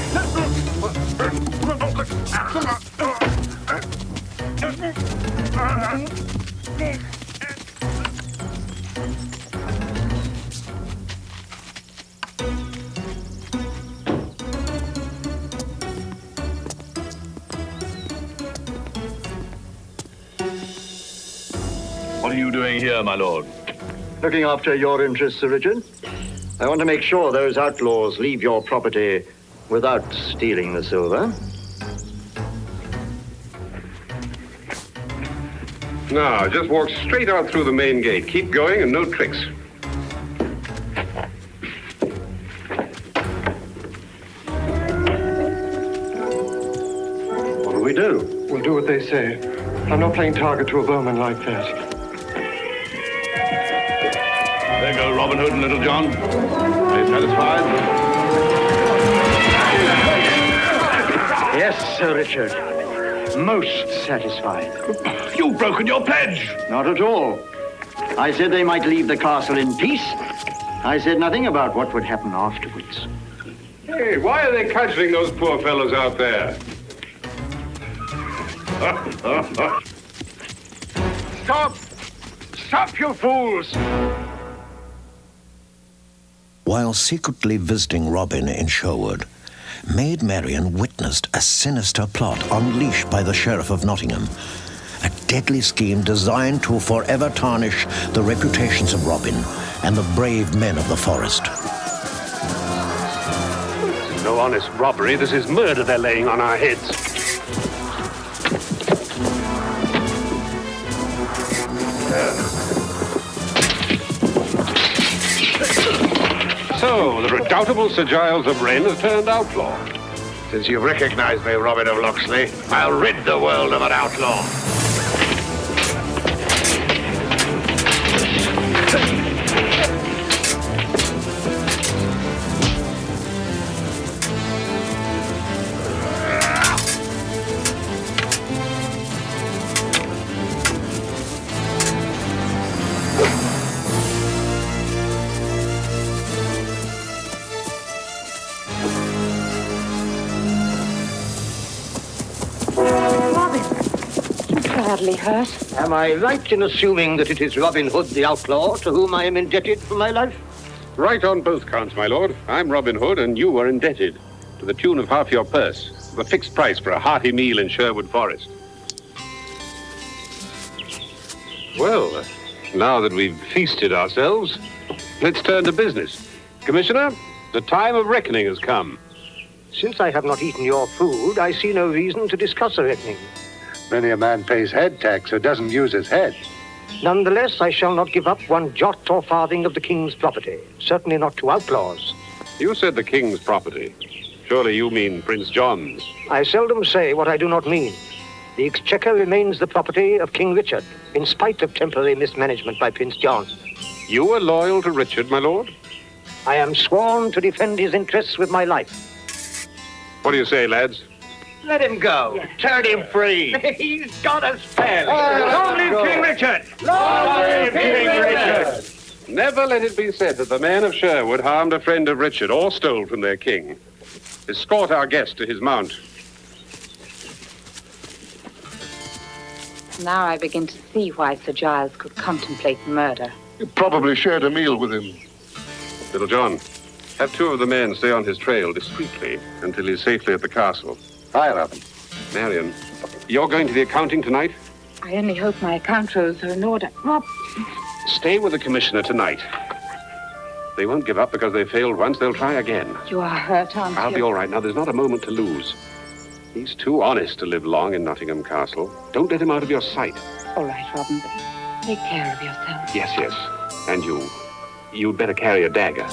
What are you doing here, my lord? Looking after your interests, Sir Richard. I want to make sure those outlaws leave your property without stealing the silver. Now, just walk straight out through the main gate. Keep going and no tricks. What do we do? We'll do what they say. I'm not playing target to a bowman like that. There go Robin Hood and Little John. Are you satisfied? Yes, Sir Richard. Most satisfied. You've broken your pledge. Not at all. I said they might leave the castle in peace. I said nothing about what would happen afterwards. Hey, why are they cudgeling those poor fellows out there? Stop! Stop, you fools! While secretly visiting Robin in Sherwood, Maid Marian witnessed a sinister plot unleashed by the Sheriff of Nottingham. A deadly scheme designed to forever tarnish the reputations of Robin and the brave men of the forest. This is no honest robbery. This is murder they're laying on our heads. So, the redoubtable Sir Giles of Wren has turned outlaw. Since you've recognized me, Robin of Locksley, I'll rid the world of an outlaw. badly hurt. Am I right in assuming that it is Robin Hood the outlaw to whom I am indebted for my life? Right on both counts, my lord. I'm Robin Hood, and you are indebted to the tune of half your purse. The fixed price for a hearty meal in Sherwood Forest. Well, now that we've feasted ourselves, let's turn to business. Commissioner, the time of reckoning has come. Since I have not eaten your food, I see no reason to discuss a reckoning. Many a man pays head tax who doesn't use his head. Nonetheless, I shall not give up one jot or farthing of the king's property. Certainly not to outlaws. You said the king's property. Surely you mean Prince John's. I seldom say what I do not mean. The exchequer remains the property of King Richard, in spite of temporary mismanagement by Prince John. You are loyal to Richard, my lord? I am sworn to defend his interests with my life. What do you say, lads? Let him go. Turn him free. He's got a spell. Long live King Richard! Long live King Richard! Never let it be said that the men of Sherwood harmed a friend of Richard or stole from their king. Escort our guest to his mount. Now I begin to see why Sir Giles could contemplate murder. You probably shared a meal with him. Little John, have two of the men stay on his trail discreetly until he's safely at the castle. Aye, Robin. Marion, you're going to the accounting tonight? I only hope my account rolls are in order. Rob. Stay with the commissioner tonight. They won't give up because they failed once. They'll try again. You are hurt, aren't you? I'll be all right now. There's not a moment to lose. He's too honest to live long in Nottingham Castle. Don't let him out of your sight. All right, Robin, but take care of yourself. Yes, yes. And you. You'd better carry a dagger.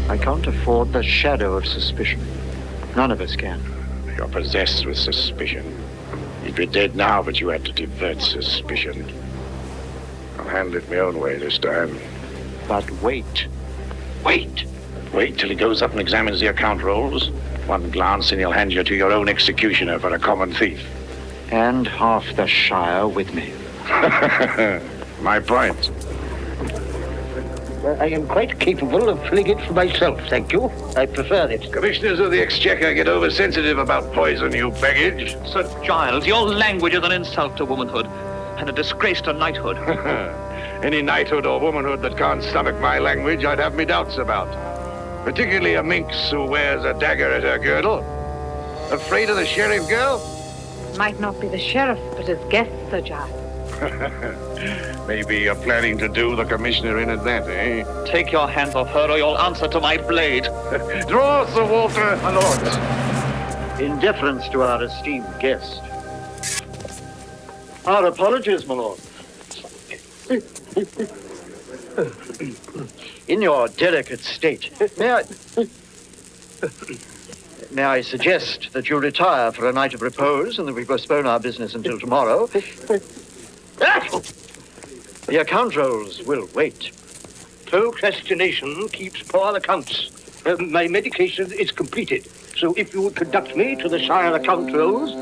I can't afford the shadow of suspicion. None of us can. You're possessed with suspicion. You'd be dead now, but you had to divert suspicion. I'll handle it my own way this time. But wait. Wait! Wait till he goes up and examines the account rolls. One glance and he'll hand you to your own executioner for a common thief. And half the Shire with me. My point. I am quite capable of filling it for myself, thank you. I prefer it. Commissioners of the Exchequer get oversensitive about poison, you baggage. Sir Giles, your language is an insult to womanhood and a disgrace to knighthood. Any knighthood or womanhood that can't stomach my language, I'd have me doubts about. Particularly a minx who wears a dagger at her girdle. Afraid of the sheriff girl? Might not be the sheriff, but his guest, Sir Giles. Maybe you're planning to do the commissioner in at that, eh? Take your hands off her or you'll answer to my blade. Draw, Sir Walter. My lord, in deference to our esteemed guest, our apologies, my lord. In your delicate state, may I suggest that you retire for a night of repose and that we postpone our business until tomorrow? The account rolls will wait. Procrastination keeps poor accounts. My medication is completed, so if you would conduct me to the Shire account rolls.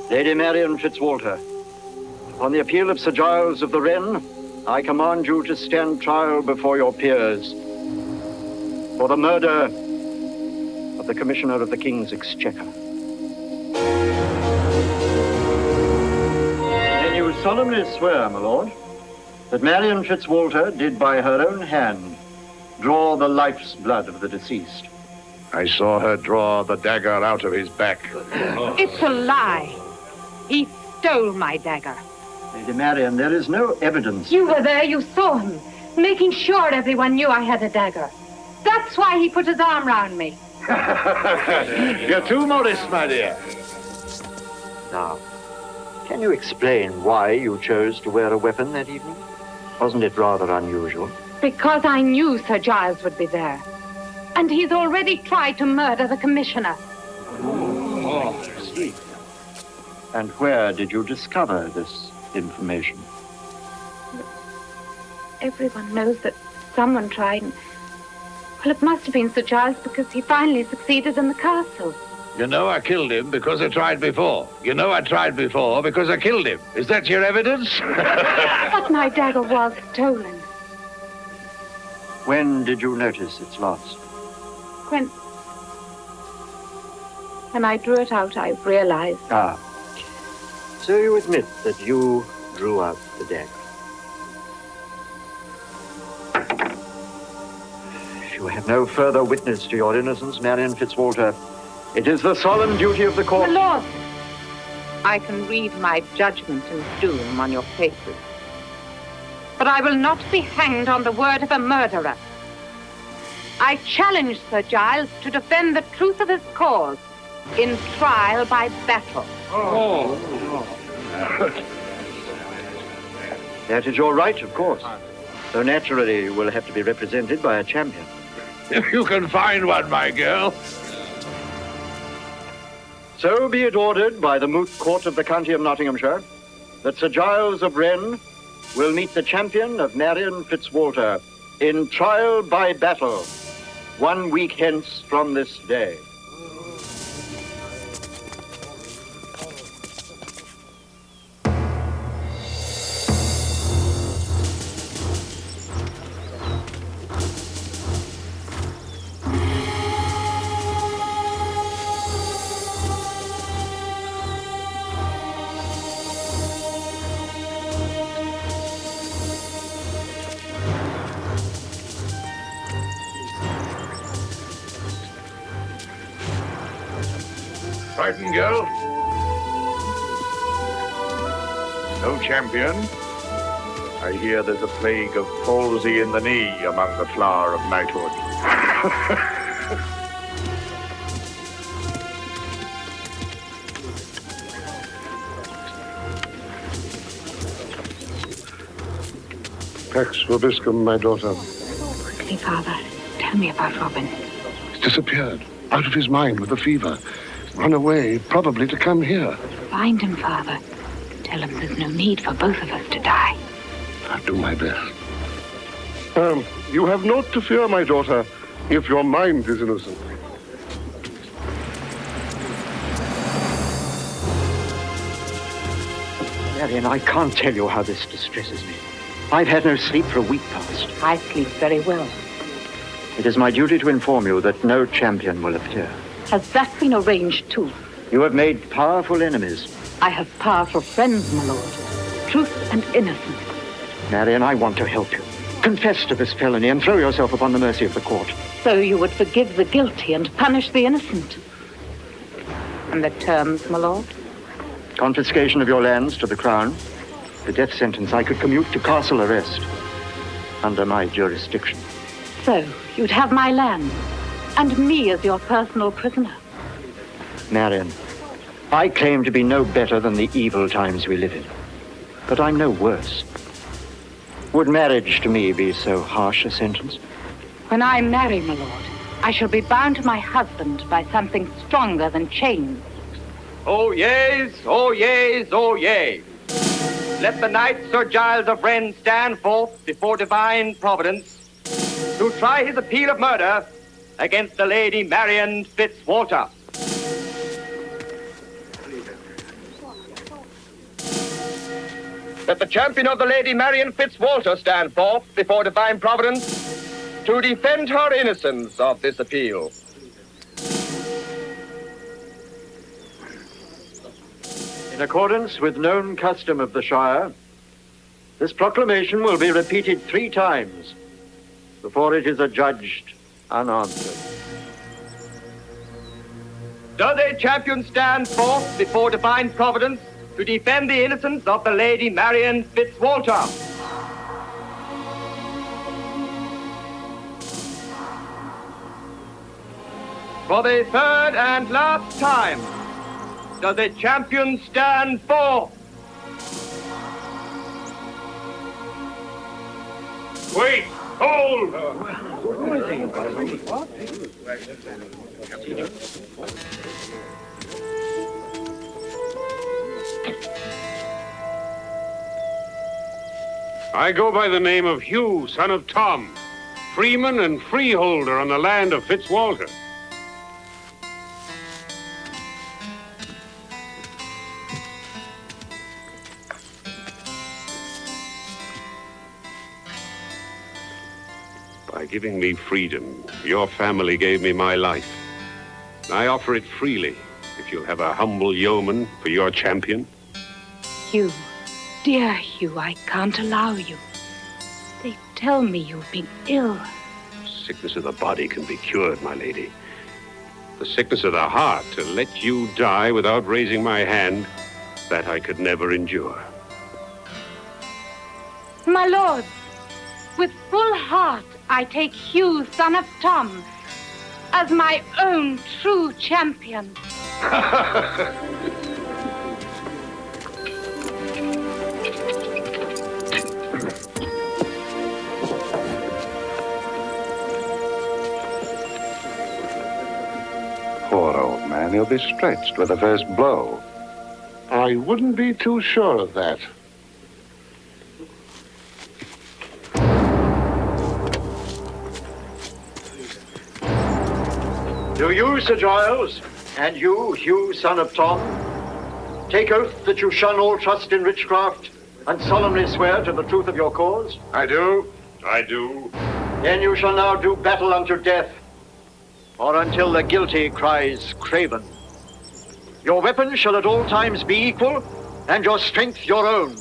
Lady Marion Fitzwalter, on the appeal of Sir Giles of the Wren, I command you to stand trial before your peers for the murder of the Commissioner of the King's Exchequer. Then you solemnly swear, my lord, that Marion Fitzwalter did by her own hand draw the life's blood of the deceased. I saw her draw the dagger out of his back. It's a lie. He stole my dagger. Lady Marion, there is no evidence. You were there, you saw him, making sure everyone knew I had a dagger. That's why he put his arm round me. You're too modest, my dear. Now, Can you explain why you chose to wear a weapon that evening? Wasn't it rather unusual? Because I knew Sir Giles would be there. And he's already tried to murder the commissioner. And where did you discover this information? Everyone knows that someone tried. Well, it must have been Sir Giles because he finally succeeded in the castle. You know I killed him because I tried before. You know I tried before because I killed him. Is that your evidence? But my dagger was stolen. When did you notice its loss? When I drew it out, I realized. Ah. So you admit that you drew out the dagger. If you have no further witness to your innocence, Marion Fitzwalter, it is the solemn duty of the court. My lord, I can read my judgment and doom on your faces. But I will not be hanged on the word of a murderer. I challenge Sir Giles to defend the truth of his cause in trial by battle. That is your right, of course. Though naturally you will have to be represented by a champion. If you can find one, my girl. So be it ordered by the moot court of the county of Nottinghamshire that Sir Giles of Wren will meet the champion of Marion Fitzwalter in trial by battle 1 week hence from this day. Frightened girl? No champion? I hear there's a plague of palsy in the knee among the flower of knighthood. Pax Vobiscum, my daughter. Quickly, Father, tell me about Robin. He's disappeared, out of his mind with the fever. Run away, probably to come here. Find him, Father. Tell him there's no need for both of us to die. I'll do my best. You have naught to fear, my daughter, if your mind is innocent. Marion, I can't tell you how this distresses me. I've had no sleep for a week past. I sleep very well. It is my duty to inform you that no champion will appear. Has that been arranged too? You have made powerful enemies. I have powerful friends, my lord. Truth and innocence. Marion, I want to help you. Confess to this felony and throw yourself upon the mercy of the court. So you would forgive the guilty and punish the innocent. And the terms, my lord? Confiscation of your lands to the crown. The death sentence I could commute to castle arrest. Under my jurisdiction. So, you'd have my land. And me as your personal prisoner. Marion, I claim to be no better than the evil times we live in. But I'm no worse. Would marriage to me be so harsh a sentence? When I marry, my lord, I shall be bound to my husband by something stronger than chains. Oh, yeas, oh, yeas, oh, yea. Let the knight Sir Giles of Wren stand forth before divine providence to try his appeal of murder against the Lady Marion Fitzwalter. Let the champion of the Lady Marion Fitzwalter stand forth before divine providence to defend her innocence of this appeal. In accordance with known custom of the Shire, this proclamation will be repeated 3 times before it is adjudged unanswered. Does a champion stand forth before divine providence to defend the innocence of the Lady Marion Fitzwalter? For the 3rd and last time, does a champion stand forth? Wait! Hold! I go by the name of Hugh, son of Tom, freeman and freeholder on the land of Fitzwalter. By giving me freedom, your family gave me my life. I offer it freely, if you'll have a humble yeoman for your champion. Hugh, dear Hugh, I can't allow you. They tell me you've been ill. Sickness of the body can be cured, my lady. The sickness of the heart, to let you die without raising my hand, that I could never endure. My lord, with full heart, I take Hugh, son of Tom, as my own true champion. Poor old man, he'll be stretched with the first blow. I wouldn't be too sure of that. Do you, Sir Giles, and you, Hugh, son of Tom, take oath that you shun all trust in witchcraft and solemnly swear to the truth of your cause? I do. I do. Then you shall now do battle unto death, or until the guilty cries craven. Your weapons shall at all times be equal, and your strength your own.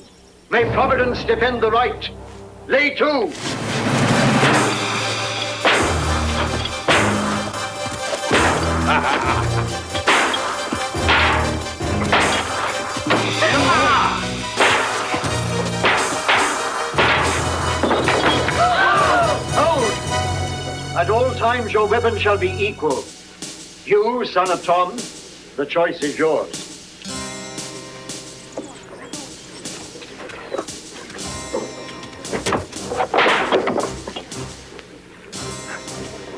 May Providence defend the right. Lay to! Hold! At all times your weapon shall be equal. You, son of Tom, the choice is yours.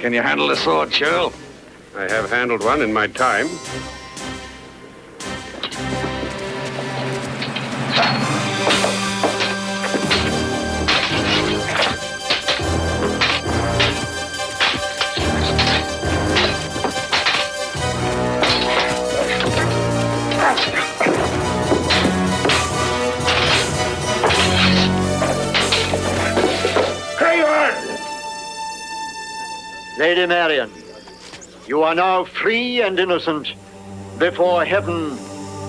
Can you handle a sword, Churl? I have handled one in my time. Lady Marian, you are now free and innocent before heaven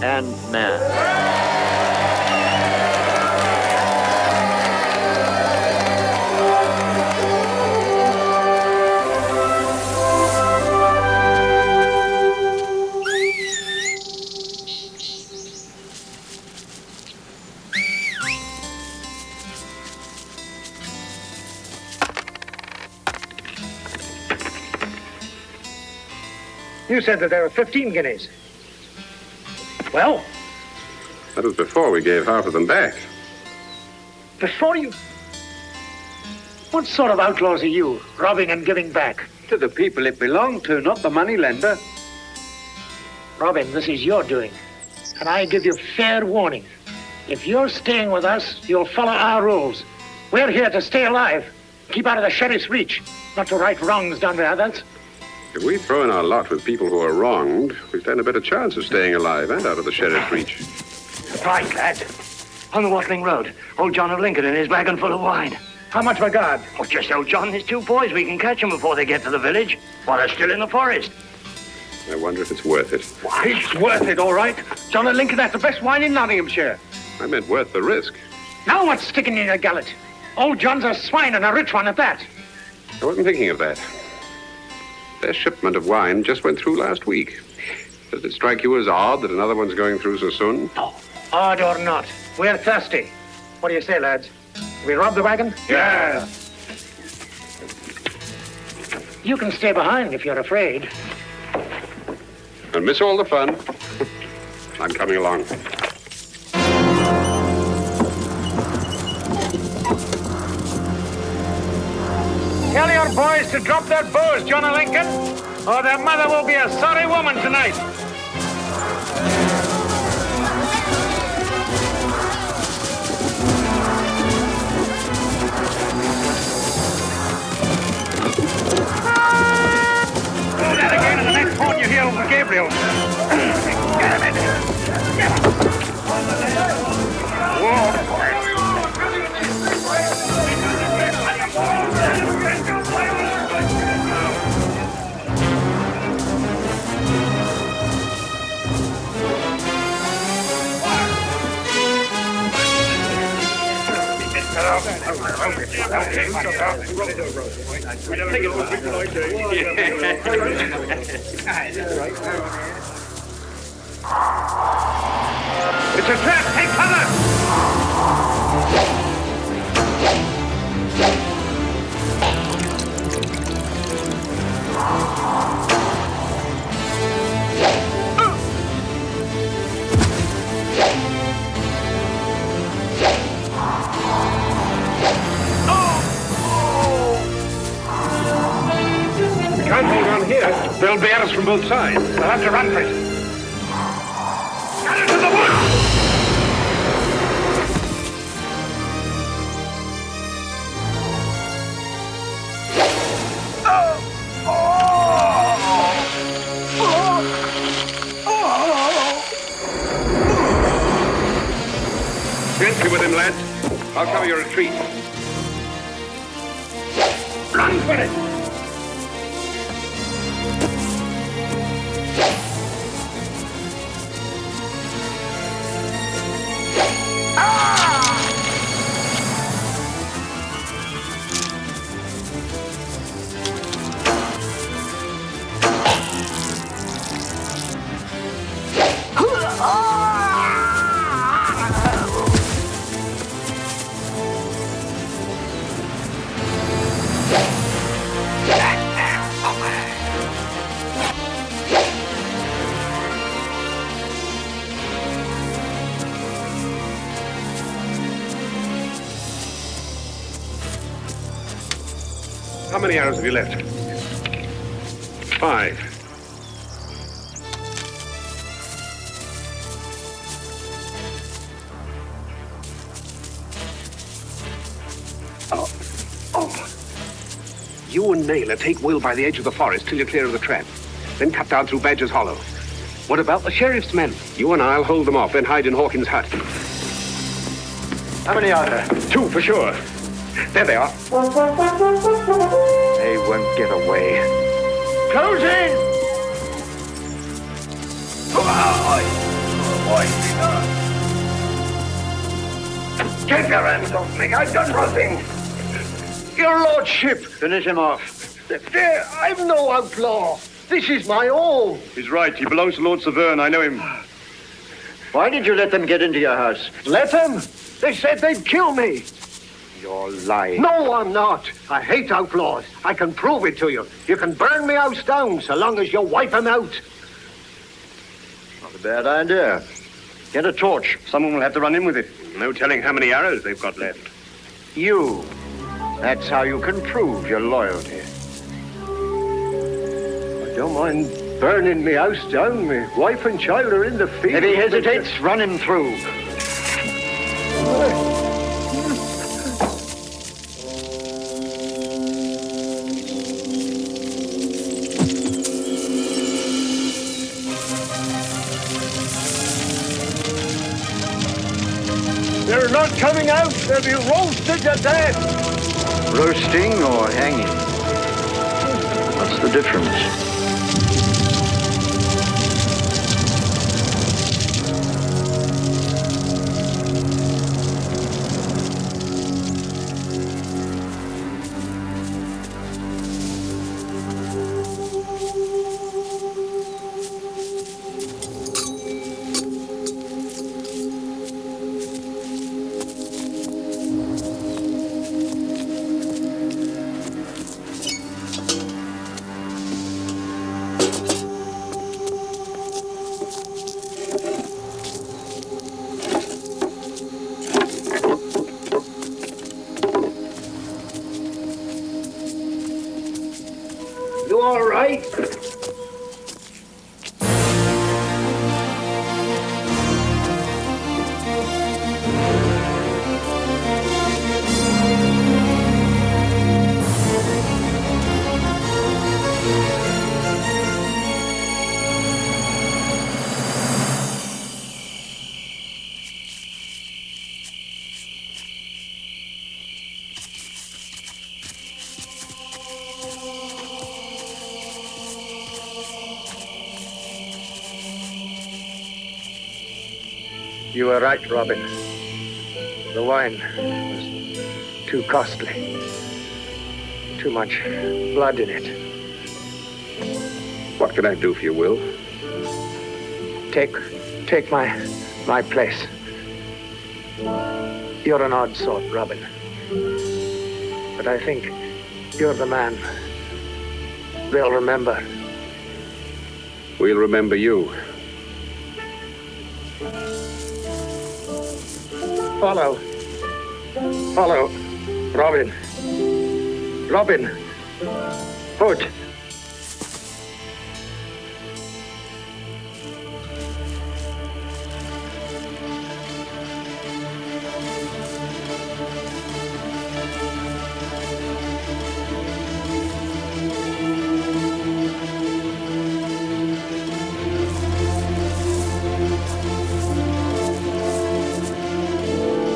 and man. You said that there were 15 guineas. Well? That was before we gave half of them back. Before you... What sort of outlaws are you, robbing and giving back? To the people it belonged to, not the moneylender. Robin, this is your doing. And I give you fair warning. If you're staying with us, you'll follow our rules. We're here to stay alive. Keep out of the sheriff's reach, not to right wrongs done by others. If we throw in our lot with people who are wronged, we stand a better chance of staying alive and out of the sheriff's reach. Right, lad. On the Watling Road, old John of Lincoln and his wagon full of wine. How much for guard? Oh, just old John and his 2 boys. We can catch them before they get to the village, while they're still in the forest. I wonder if it's worth it. Why, it's worth it, all right. John of Lincoln has the best wine in Nottinghamshire. I meant worth the risk. Now what's sticking in your gullet? Old John's a swine and a rich one at that. I wasn't thinking of that. Their shipment of wine just went through last week. Does it strike you as odd that another one's going through so soon? No. Odd or not, we're thirsty. What do you say, lads? We rob the wagon? Yeah. You can stay behind if you're afraid. And miss all the fun. I'm coming along. Tell your boys to drop their bows, John o' Lincoln, or their mother will be a sorry woman tonight. Do that again, and the next horn you hear will be Gabriel. It's a trap! Take cover! Can't hold on here. They'll bear us from both sides. We'll have to run for it. Get into the woods! Gently with him, lads. I'll cover your retreat. Run for it! How many arrows have you left? 5. You and Naylor take Will by the edge of the forest till you're clear of the trap. Then cut down through Badger's Hollow. What about the sheriff's men? You and I'll hold them off, then hide in Hawkins' hut. How many are there? 2 for sure. There they are. They won't get away. Close in! Get your hands off me. I've done nothing. Your lordship. Finish him off. There, I'm no outlaw. This is my own. He's right. He belongs to Lord Severn. I know him. Why did you let them get into your house? Let them? They said they'd kill me. You're lying. No, I'm not. I hate outlaws. I can prove it to you. You can burn me house down so long as you wipe them out. Not a bad idea. Get a torch. Someone will have to run in with it. No telling how many arrows they've got left. You. That's how you can prove your loyalty. I don't mind burning me house down. My wife and child are in the field. If he hesitates, run him through. They're not coming out. They'll be roasted to death. Roasting or hanging? What's the difference? You all right? You were right, Robin. The wine was too costly. Too much blood in it. What can I do for you, Will? Take my place. You're an odd sort, Robin. But I think you're the man they'll remember. We'll remember you. Follow, Robin. Robin Hood.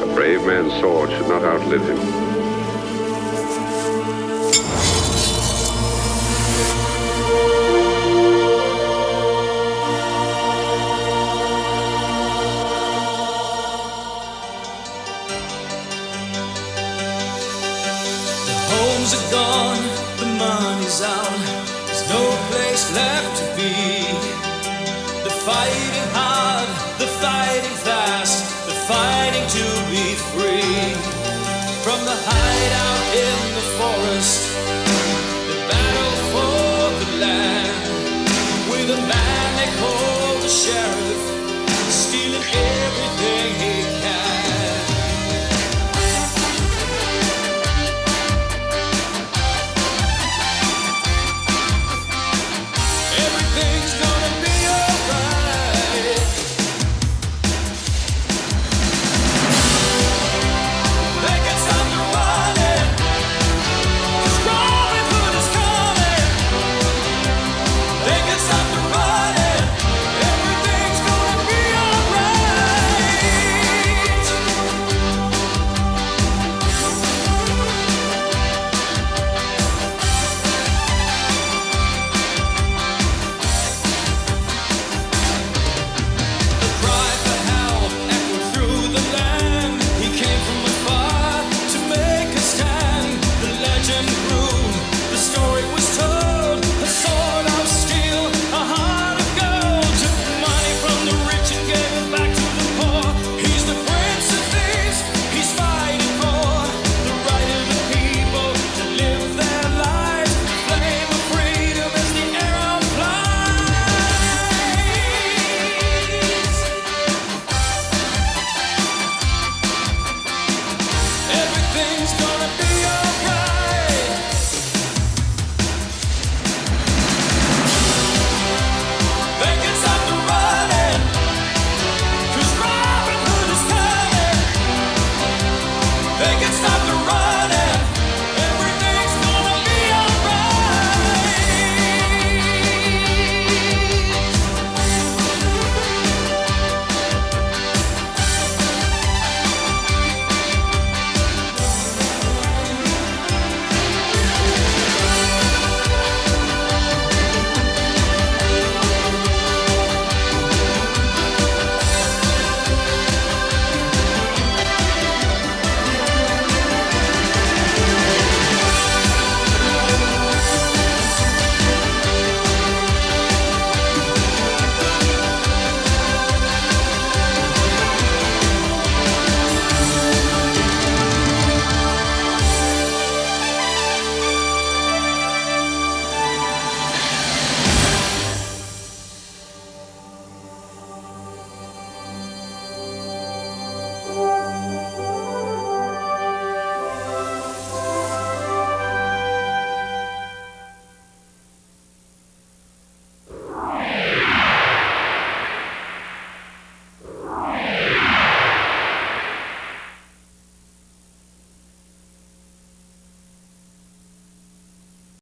A brave man's sword should not outlive him. Homes are gone, the money's out, there's no place left to be. The fighting